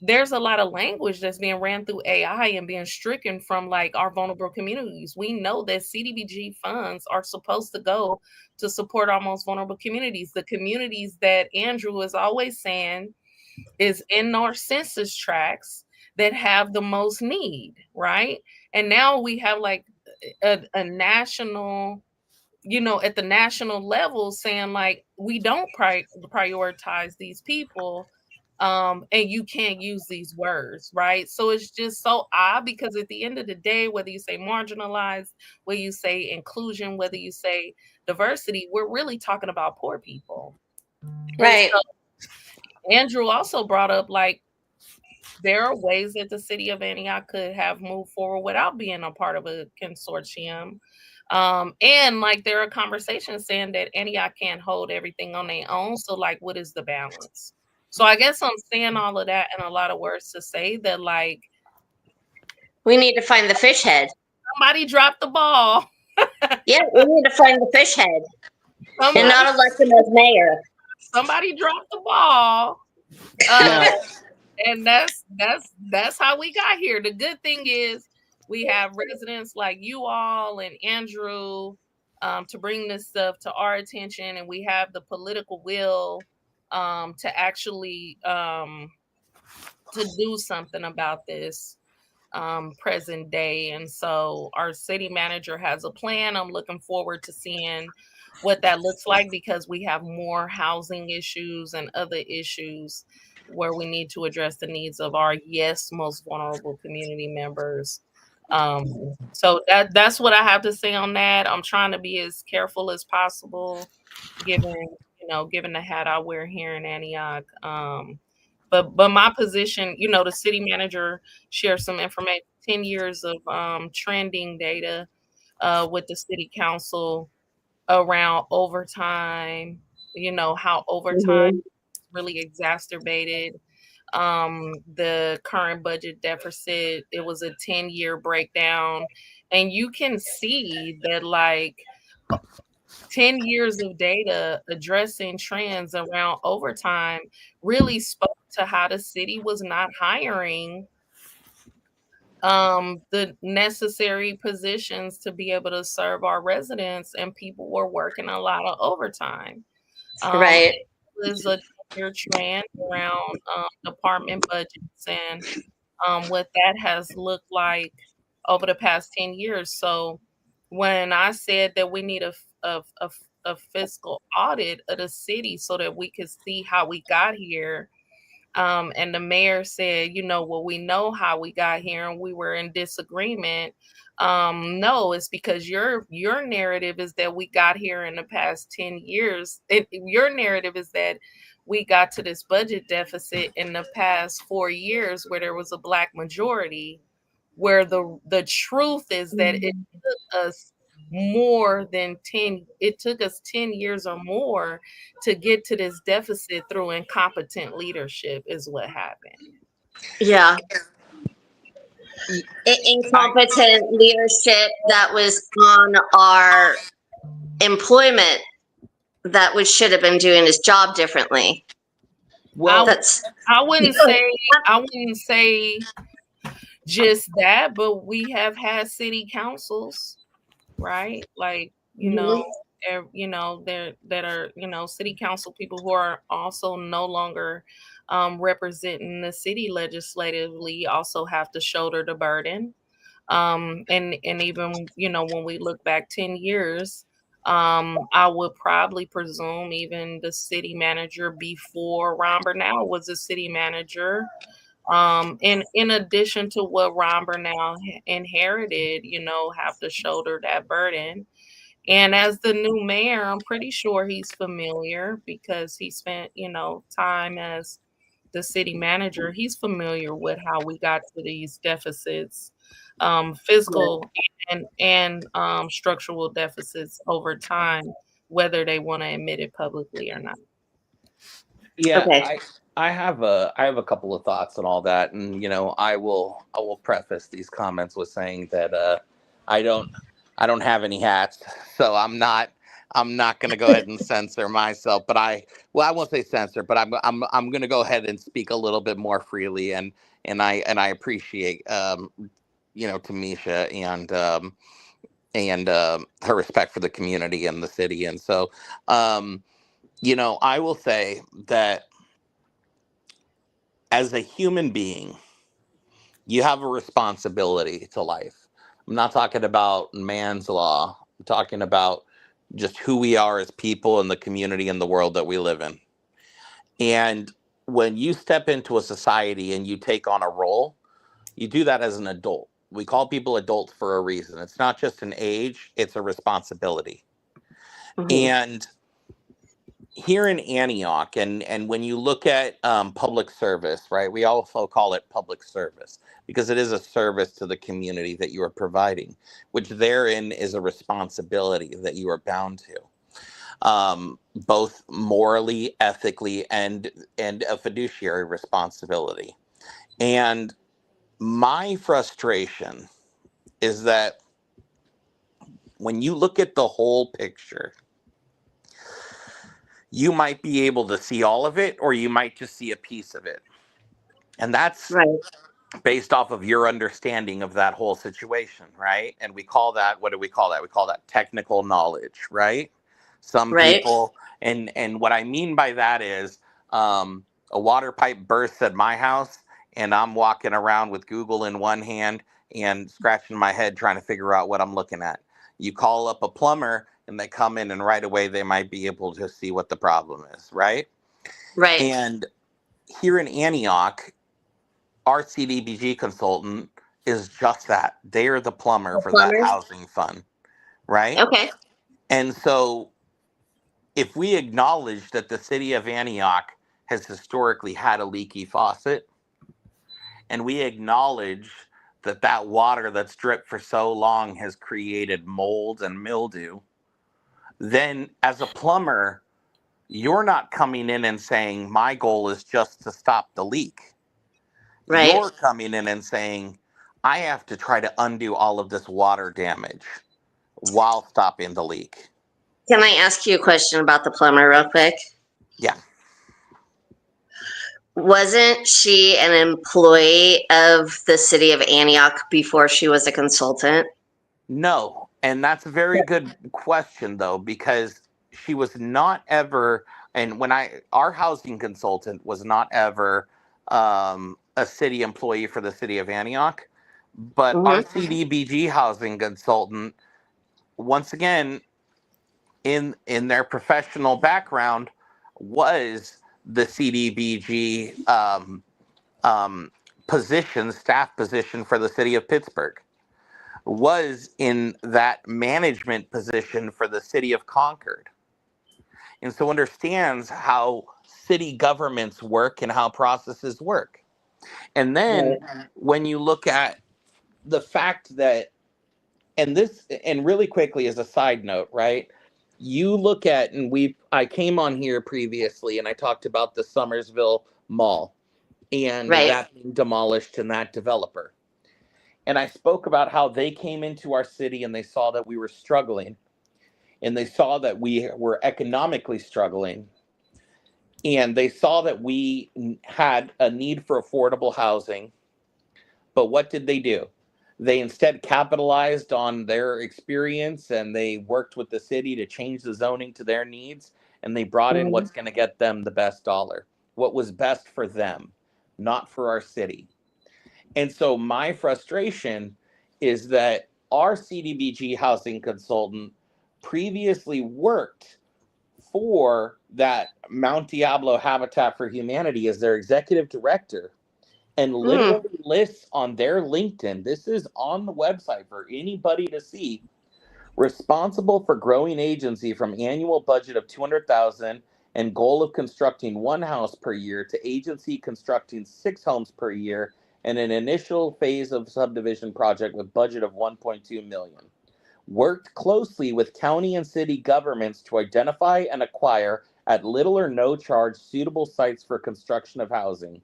there's a lot of language that's being ran through AI and being stricken from like our vulnerable communities. We know that CDBG funds are supposed to go to support our most vulnerable communities, the communities that Andrew is always saying is in our census tracts that have the most need, right? And now we have like a national, at the national level saying like, we don't prioritize these people, and you can't use these words, right? So it's just so odd, because at the end of the day, whether you say marginalized, whether you say inclusion, whether you say diversity, we're really talking about poor people. Right. So Andrew also brought up, like, there are ways that the city of Antioch could have moved forward without being a part of a consortium. And like, there are conversations saying that Antioch can't hold everything on their own. So like, what is the balance? So I guess I'm saying all of that in a lot of words to say that, like, We need to find the fish head. somebody dropped the ball. Yeah, we need to find the fish head and not elect him as mayor. Somebody dropped the ball. And that's how we got here. The good thing is we have residents like you all and Andrew to bring this stuff to our attention, and we have the political will to actually to do something about this present day. And so our city manager has a plan. I'm looking forward to seeing what that looks like, because we have more housing issues and other issues where we need to address the needs of our most vulnerable community members. So that's what I have to say on that. I'm trying to be as careful as possible, given the hat I wear here in Antioch. But my position, the city manager shared some information, 10 years of trending data with the city council around overtime, how overtime really exacerbated the current budget deficit. It was a 10-year breakdown, and you can see that, like, 10 years of data addressing trends around overtime really spoke to how the city was not hiring the necessary positions to be able to serve our residents, and people were working a lot of overtime. Right. There's a year trend around department budgets and what that has looked like over the past 10 years. So when I said that we need a fiscal audit of the city so that we could see how we got here, and the mayor said, well, we know how we got here and we were in disagreement. No, it's because your narrative is that we got here in the past 10 years. Your narrative is that we got to this budget deficit in the past 4 years where there was a Black majority, where the truth is that it took us it took us 10 years or more to get to this deficit through incompetent leadership is what happened. Yeah. Incompetent leadership that was on our employment that we should have been doing his job differently. Well, I wouldn't say just that, but we have had city councils, right? Like, there that are, city council people who are also no longer representing the city legislatively also have to shoulder the burden. And even, when we look back 10 years, I would probably presume even the city manager before Ron Bernal was a city manager, and in addition to what Ron Bernal inherited, have to shoulder that burden. And as the new mayor, I'm pretty sure he's familiar because he spent, time as the city manager. He's familiar with how we got to these deficits, fiscal and structural deficits over time, whether they want to admit it publicly or not. Yeah, Okay. I have a couple of thoughts on all that, and I will preface these comments with saying that I don't I don't have any hats, so I'm not going to go ahead and censor myself. But I won't say censor, but I'm going to go ahead and speak a little bit more freely, and I appreciate Tamisha and her respect for the community and the city, and so I will say that as a human being, you have a responsibility to life. I'm not talking about man's law. I'm talking about just who we are as people in the community and the world that we live in. And when you step into a society and you take on a role, you do that as an adult. We call people adults for a reason. It's not just an age, it's a responsibility. Mhm. And here in Antioch, and when you look at public service, right, we also call it public service because it is a service to the community that you are providing, which therein is a responsibility that you are bound to, both morally, ethically, and a fiduciary responsibility. And my frustration is that when you look at the whole picture, you might be able to see all of it, or you might just see a piece of it. And that's Right. based off of your understanding of that whole situation, right? And we call that, what do we call that? We call that technical knowledge, right? Some Right. people, and what I mean by that is a water pipe bursts at my house, and I'm walking around with Google in one hand and scratching my head trying to figure out what I'm looking at. You call up a plumber, and they come in, and right away they might be able to see what the problem is, right? Right. And here in Antioch, our CDBG consultant is just that. They are the plumber The for that plumbers. housing fund, right? Okay. And so if we acknowledge that the city of Antioch has historically had a leaky faucet, and we acknowledge that that water that's dripped for so long has created mold and mildew, then as a plumber, you're not coming in and saying, my goal is just to stop the leak. Right. You're coming in and saying, I have to try to undo all of this water damage while stopping the leak. Can I ask you a question about the plumber real quick? Yeah. Wasn't she an employee of the city of Antioch before she was a consultant? No. And that's a very good question, though, because she was not ever, and our housing consultant was not ever a city employee for the city of Antioch, but our CDBG housing consultant, once again, in their professional background, was the CDBG staff position for the city of Pittsburgh, was in that management position for the city of Concord, and so understands how city governments work and how processes work. And then when you look at the fact that, and really quickly as a side note, right? You look at, and I came on here previously and I talked about the Summersville Mall and that being demolished and that developer. And I spoke about how they came into our city and they saw that we were struggling, and they saw that we were economically struggling, and they saw that we had a need for affordable housing. But what did they do? They instead capitalized on their experience, and they worked with the city to change the zoning to their needs, and they brought in what's going to get them the best dollar, what was best for them, not for our city. And so my frustration is that our CDBG housing consultant previously worked for that Mount Diablo Habitat for Humanity as their executive director, and literally lists on their LinkedIn, this is on the website for anybody to see, responsible for growing agency from annual budget of $200,000 and goal of constructing 1 house per year to agency constructing 6 homes per year and an initial phase of subdivision project with budget of $1.2 million. Worked closely with county and city governments to identify and acquire at little or no charge suitable sites for construction of housing,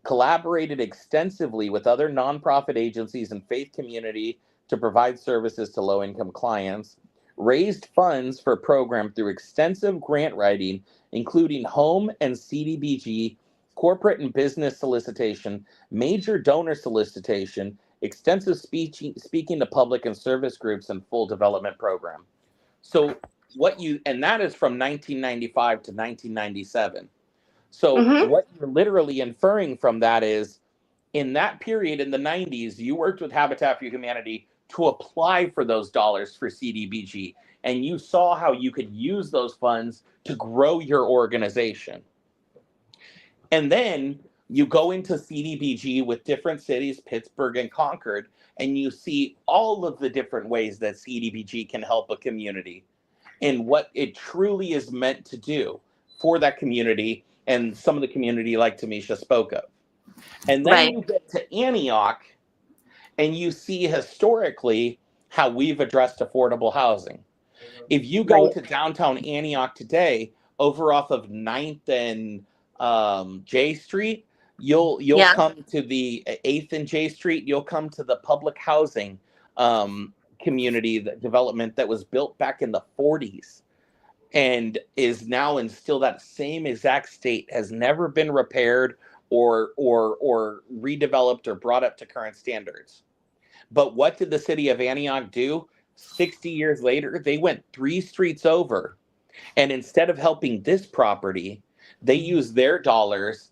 collaborated extensively with other nonprofit agencies and faith community to provide services to low-income clients, raised funds for a program through extensive grant writing, including home and CDBG, corporate and business solicitation, major donor solicitation, extensive speaking to public and service groups, and full development program. So and that is from 1995 to 1997. So what you're literally inferring from that is, in that period in the 90s, you worked with Habitat for Humanity to apply for those dollars for CDBG, and you saw how you could use those funds to grow your organization. And then you go into CDBG with different cities, Pittsburgh and Concord, and you see all of the different ways that CDBG can help a community and what it truly is meant to do for that community, and some of the community like Tamisha spoke of. And then you get to Antioch, and you see historically how we've addressed affordable housing. If you go to downtown Antioch today, over off of 9th and J Street, you'll come to the 8th and J Street, you'll come to the public housing community, the development that was built back in the 40s and is now in still that same exact state, has never been repaired or redeveloped or brought up to current standards. But what did the city of Antioch do? 60 years later, they went 3 streets over, and instead of helping this property, they used their dollars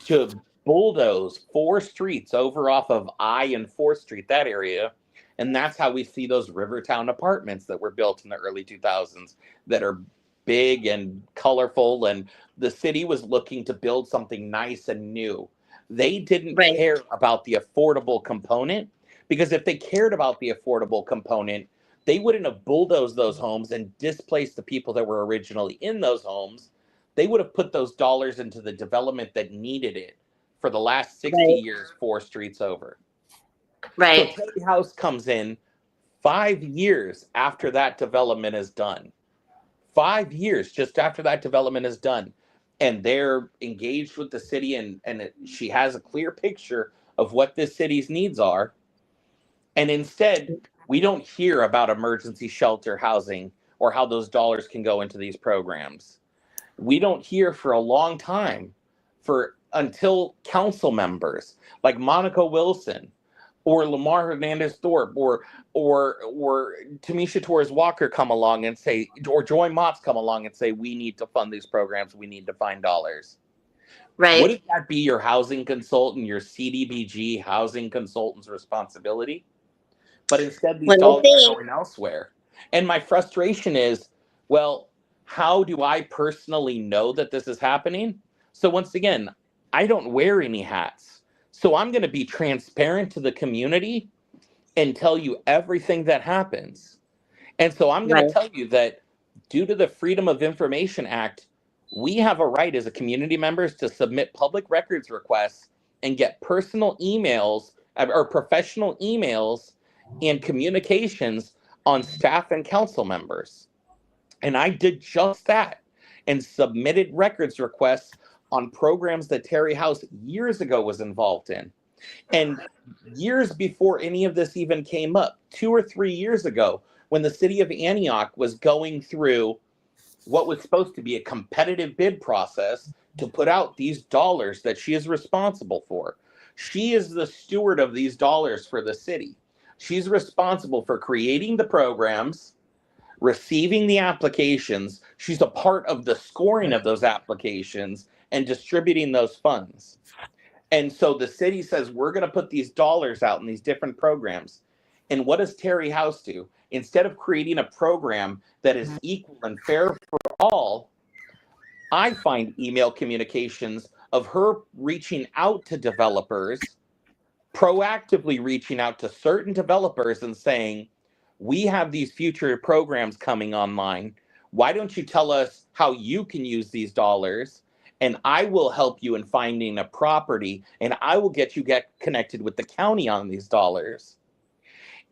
to bulldoze 4 streets over off of I and 4th Street, that area. And that's how we see those Rivertown apartments that were built in the early 2000s that are big and colorful. And the city was looking to build something nice and new. They didn't care about the affordable component, because if they cared about the affordable component, they wouldn't have bulldozed those homes and displaced the people that were originally in those homes. They would have put those dollars into the development that needed it for the last 60 years, 4 streets over. So Terry House comes in 5 years after that development is done. 5 years just after that development is done. And they're engaged with the city, and she has a clear picture of what this city's needs are. And instead, we don't hear about emergency shelter housing or how those dollars can go into these programs. We don't hear for a long time until council members like Monica Wilson or Lamar Hernandez Thorpe or Tamisha Torres Walker come along and say, or Joy Motts come along and say, we need to fund these programs, we need to find dollars. Wouldn't that be your housing consultant, your CDBG housing consultant's responsibility? But instead, these dollars are going elsewhere. And my frustration is, well, how do I personally know that this is happening? So once again, I don't wear any hats. So I'm going to be transparent to the community and tell you everything that happens. And so I'm going to tell you that due to the Freedom of Information Act, we have a right as a community members to submit public records requests and get personal emails or professional emails and communications on staff and council members. And I did just that and submitted records requests on programs that Terry House years ago was involved in. And years before any of this even came up, 2 or 3 years ago, when the city of Antioch was going through what was supposed to be a competitive bid process to put out these dollars that she is responsible for. She is the steward of these dollars for the city. She's responsible for creating the programs, receiving the applications. She's a part of the scoring of those applications and distributing those funds. And so the city says, we're going to put these dollars out in these different programs. And what does Terry House do? Instead of creating a program that is equal and fair for all, I find email communications of her reaching out to developers, proactively reaching out to certain developers and saying, we have these future programs coming online. Why don't you tell us how you can use these dollars? And I will help you in finding a property, and I will get connected with the county on these dollars.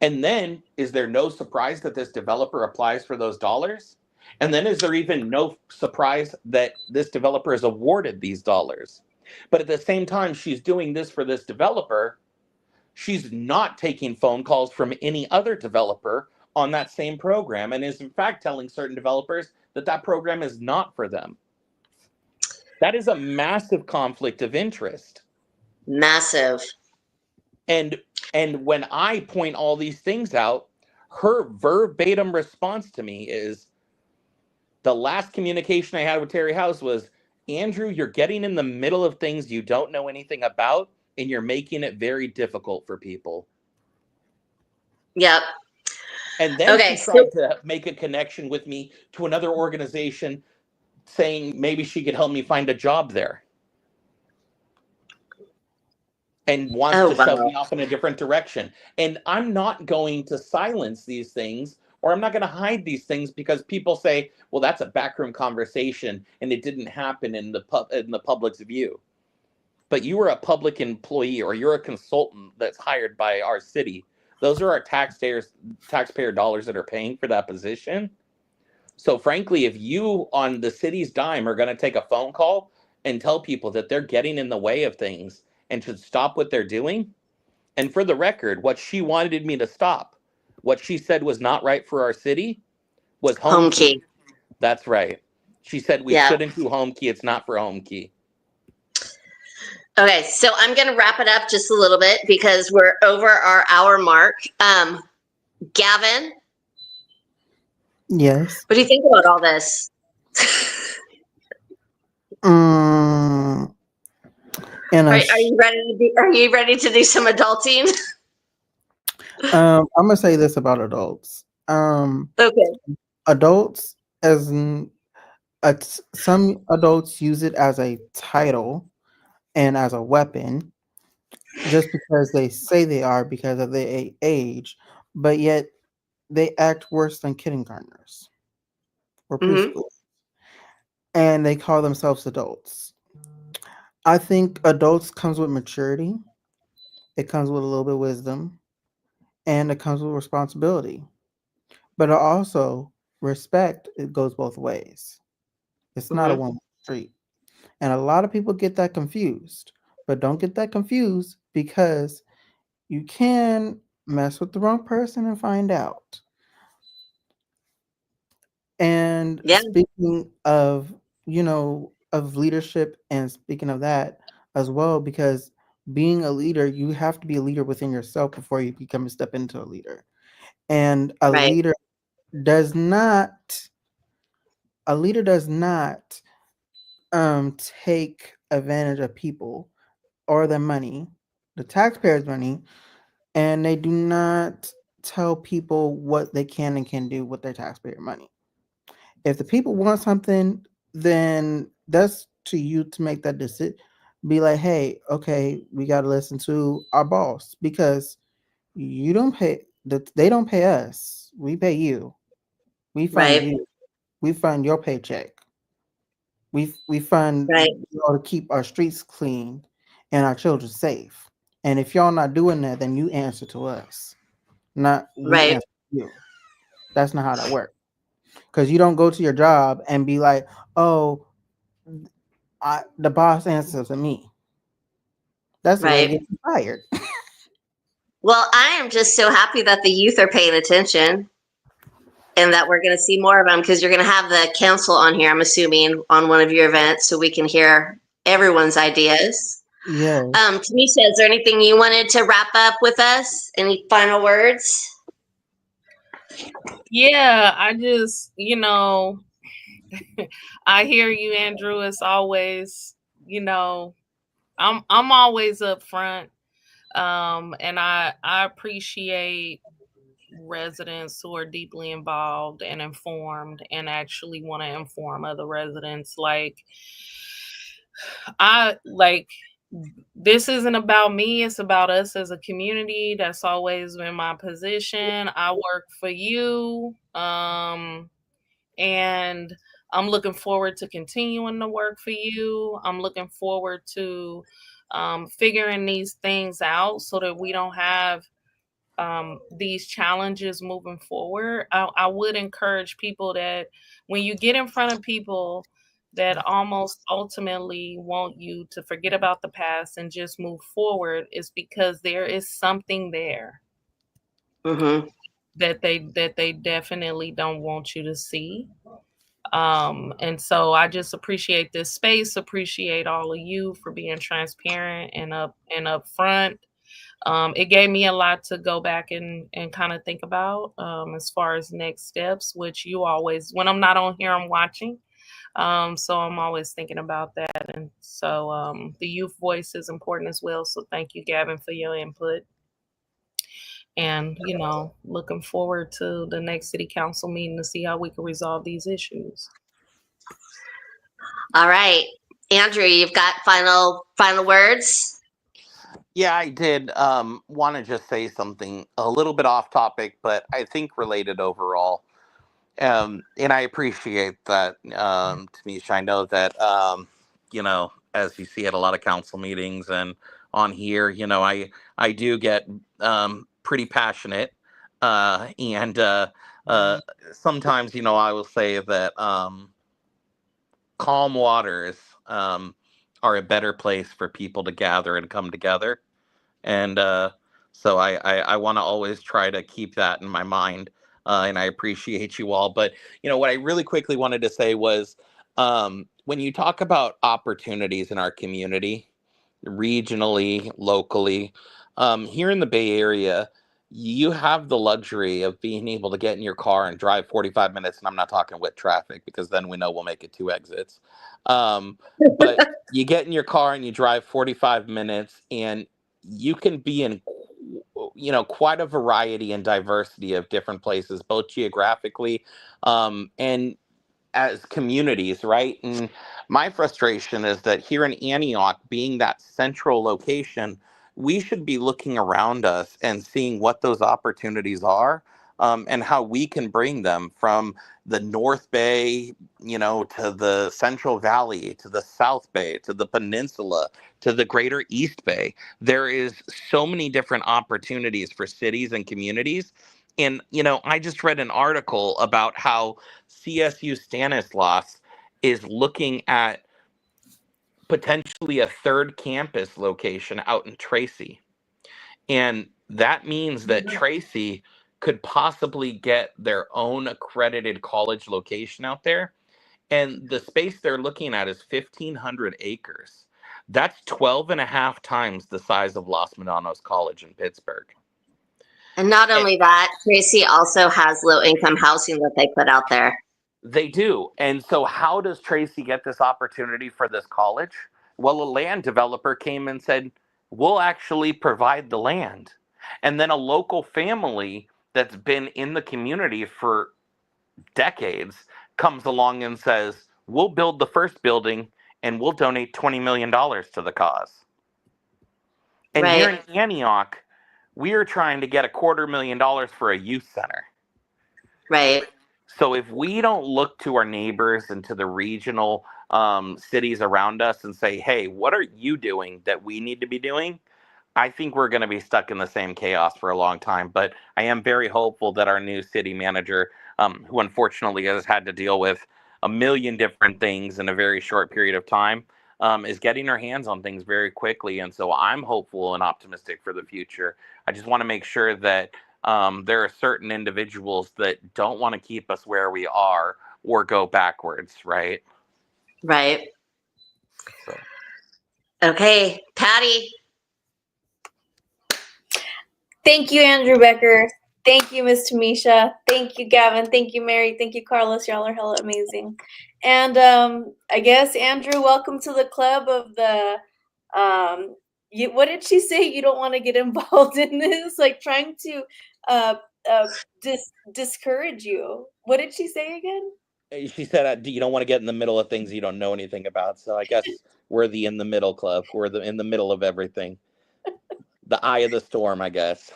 And then, is there no surprise that this developer applies for those dollars? And then is there even no surprise that this developer is awarded these dollars? But at the same time, she's doing this for this developer. She's not taking phone calls from any other developer on that same program, and is in fact telling certain developers that that program is not for them. That is a massive conflict of interest. Massive. And when I point all these things out, her verbatim response to me is, the last communication I had with Terry House was, Andrew, you're getting in the middle of things you don't know anything about, and you're making it very difficult for people. Yep. And then Okay, she tried to make a connection with me to another organization, saying maybe she could help me find a job there. And wants to shove me off in a different direction. And I'm not going to silence these things, or I'm not going to hide these things, because people say, well, that's a backroom conversation and it didn't happen in the public's view. But you are a public employee, or you're a consultant that's hired by our city. Those are our taxpayer dollars that are paying for that position. So frankly, if you on the city's dime are going to take a phone call and tell people that they're getting in the way of things and should stop what they're doing, and for the record, what she wanted me to stop, what she said was not right for our city, was home key. That's right. She said we shouldn't do home key. It's not for home key. Okay, so I'm going to wrap it up just a little bit because we're over our hour mark. Gavin? Yes. What do you think about all this? Are you ready to do some adulting? I'm gonna say this about adults. Okay. Adults, some adults use it as a title and as a weapon, just because they say they are because of their age, but yet they act worse than kindergartners or preschool, and they call themselves adults. I think adults comes with maturity. It comes with a little bit of wisdom, and it comes with responsibility. But also respect. It goes both ways. It's not a one-way street, and a lot of people get that confused. But don't get that confused, because you can mess with the wrong person and find out. And speaking of, of leadership, and speaking of that as well, because being a leader, you have to be a leader within yourself before you become a step into a leader. And a leader does not take advantage of people or their money, the taxpayers' money, and they do not tell people what they can and can't do with their taxpayer money. If the people want something, then that's to you to make that decision. Be like, hey, okay, we got to listen to our boss, because you don't pay. They don't pay us. We pay you. We fund you. We fund your paycheck. We fund to keep our streets clean and our children safe. And if y'all not doing that, then you answer to us, not we answer to you. That's not how that works. Because you don't go to your job and be like, oh, the boss answers to me. That's the way to get fired. Well, I am just so happy that the youth are paying attention, and that we're going to see more of them, because you're going to have the council on here, I'm assuming, on one of your events, so we can hear everyone's ideas. Yeah. Tanisha, is there anything you wanted to wrap up with us? Any final words? Yeah, I just, I hear you, Andrew. As always, I'm always up front, and I appreciate residents who are deeply involved and informed, and actually want to inform other residents. This isn't about me, it's about us as a community. That's always been my position. I work for you, and I'm looking forward to continuing to work for you. I'm looking forward to figuring these things out so that we don't have these challenges moving forward. I would encourage people that when you get in front of people that almost ultimately want you to forget about the past and just move forward, is because there is something there Mm-hmm. that they definitely don't want you to see. And so I just appreciate this space, appreciate all of you for being transparent and upfront. It gave me a lot to go back and kind of think about as far as next steps, which you always, when I'm not on here, I'm watching. So I'm always thinking about that. And so the youth voice is important as well. So thank you, Gavin, for your input. And, looking forward to the next city council meeting to see how we can resolve these issues. All right, Andrew, you've got final words. Yeah, I did want to just say something a little bit off topic, but I think related overall. And I appreciate that, Tamisha. I know that, as you see at a lot of council meetings and on here, I do get pretty passionate. And sometimes, I will say that calm waters are a better place for people to gather and come together. And so I want to always try to keep that in my mind. And I appreciate you all. But, what I really quickly wanted to say was when you talk about opportunities in our community, regionally, locally, here in the Bay Area, you have the luxury of being able to get in your car and drive 45 minutes. And I'm not talking with traffic, because then we know we'll make it 2 exits. But you get in your car and you drive 45 minutes, and you can be in quite a variety and diversity of different places, both geographically and as communities, right? And my frustration is that here in Antioch, being that central location, we should be looking around us and seeing what those opportunities are, and how we can bring them from the North Bay, to the Central Valley, to the South Bay, to the Peninsula, to the Greater East Bay. There is so many different opportunities for cities and communities. And, I just read an article about how CSU Stanislaus is looking at potentially a 3rd campus location out in Tracy. And that means that Tracy could possibly get their own accredited college location out there. And the space they're looking at is 1,500 acres. That's 12 and a half times the size of Los Medanos College in Pittsburgh. And not only that, Tracy also has low-income housing that they put out there. They do. And so how does Tracy get this opportunity for this college? Well, a land developer came and said, we'll actually provide the land. And then a local family that's been in the community for decades comes along and says, we'll build the first building and we'll donate $20 million to the cause. And Right. Here in Antioch, we are trying to get $250,000 for a youth center. Right. So if we don't look to our neighbors and to the regional cities around us and say, hey, what are you doing that we need to be doing? I think we're going to be stuck in the same chaos for a long time. But I am very hopeful that our new city manager, who unfortunately has had to deal with a million different things in a very short period of time, is getting her hands on things very quickly. And so I'm hopeful and optimistic for the future. I just want to make sure that there are certain individuals that don't want to keep us where we are or go backwards, right? Right. So. Okay, Patty. Thank you, Andrew Becker. Thank you, Miss Tamisha. Thank you, Gavin. Thank you, Mary. Thank you, Carlos. Y'all are hella amazing. And I guess, Andrew, welcome to the club of the what did she say? You don't want to get involved in this, like trying to discourage you. What did she say again? She said, you don't want to get in the middle of things you don't know anything about. So I guess we're the in the middle club. We're in the middle of everything. The eye of the storm, I guess.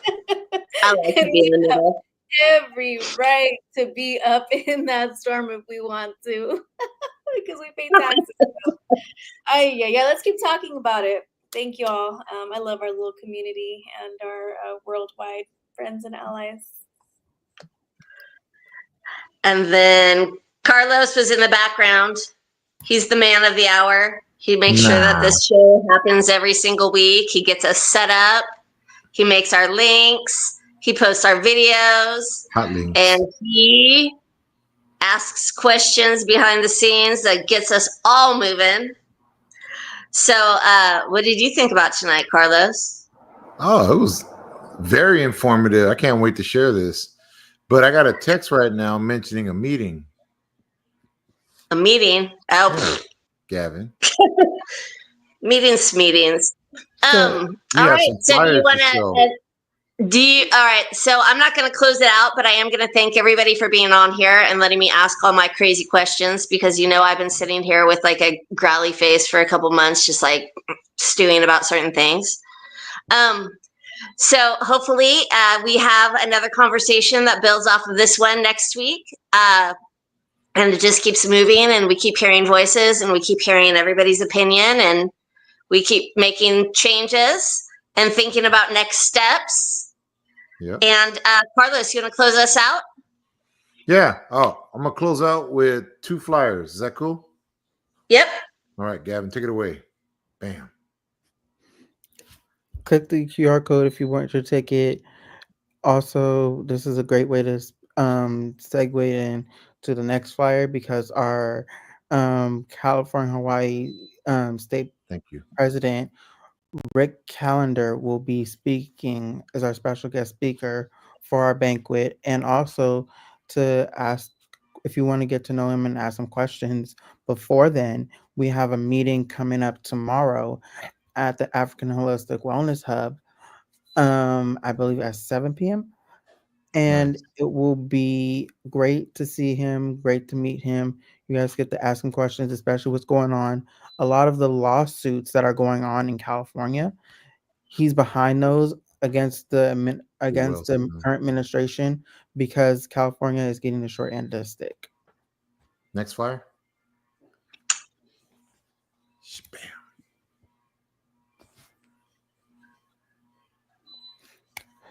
I like to be in the middle. Every right to be up in that storm if we want to, because we pay taxes. Yeah. Let's keep talking about it. Thank y'all. I love our little community and our worldwide friends and allies. And then Carlos was in the background. He's the man of the hour. He makes sure that this show happens every single week. He gets us set up. He makes our links. He posts our videos. Hot links. And he asks questions behind the scenes that gets us all moving. So what did you think about tonight, Carlos? Oh, it was very informative. I can't wait to share this. But I got a text right now mentioning a meeting. A meeting? Oh, Gavin. meetings. All Yeah, right. some So do you flyers want to show. to? All right. So I'm not going to close it out, but I am going to thank everybody for being on here and letting me ask all my crazy questions because I've been sitting here with like a growly face for a couple months, just like stewing about certain things. So hopefully we have another conversation that builds off of this one next week. And it just keeps moving and we keep hearing voices and we keep hearing everybody's opinion and we keep making changes and thinking about next steps. Yeah. And Carlos, you want to close us out? Yeah. Oh, I'm going to close out with 2 flyers. Is that cool? Yep. All right, Gavin, take it away. Bam. Click the QR code if you want your ticket. Also, this is a great way to segue in to the next flyer because our California Hawaii state Thank you. president Rick Callender will be speaking as our special guest speaker for our banquet, and also to ask if you want to get to know him and ask some questions. Before then, we have a meeting coming up tomorrow at the African Holistic Wellness Hub. I believe at 7 p.m. And Nice. it will be great to see him, great to meet him. You guys get to ask him questions, especially what's going on. A lot of the lawsuits that are going on in California, he's behind those against the current administration because California is getting the short end of the stick. Next flyer. Bam.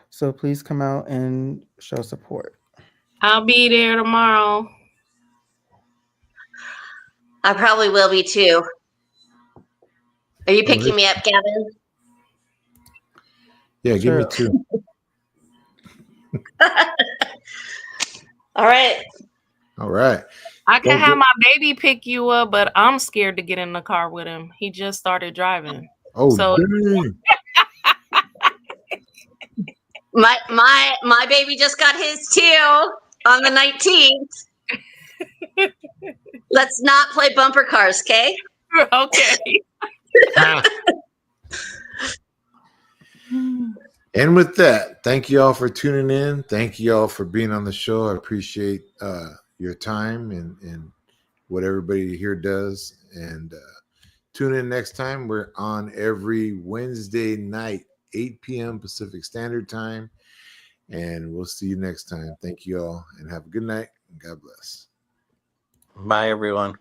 So please come out and show support. I'll be there tomorrow. I probably will be too. Are you picking me up, Gavin? Yeah, Sure. give me 2. All right. All right. I can Don't have get- my baby pick you up, but I'm scared to get in the car with him. He just started driving. Oh, So- dang. My baby just got his too on the 19th. Let's not play bumper cars, okay? Okay. And with that, thank you all for tuning in. Thank you all for being on the show. I appreciate your time and what everybody here does. And tune in next time. We're on every Wednesday night, 8 p.m. Pacific Standard Time. And we'll see you next time. Thank you all and have a good night. And God bless. Bye, everyone.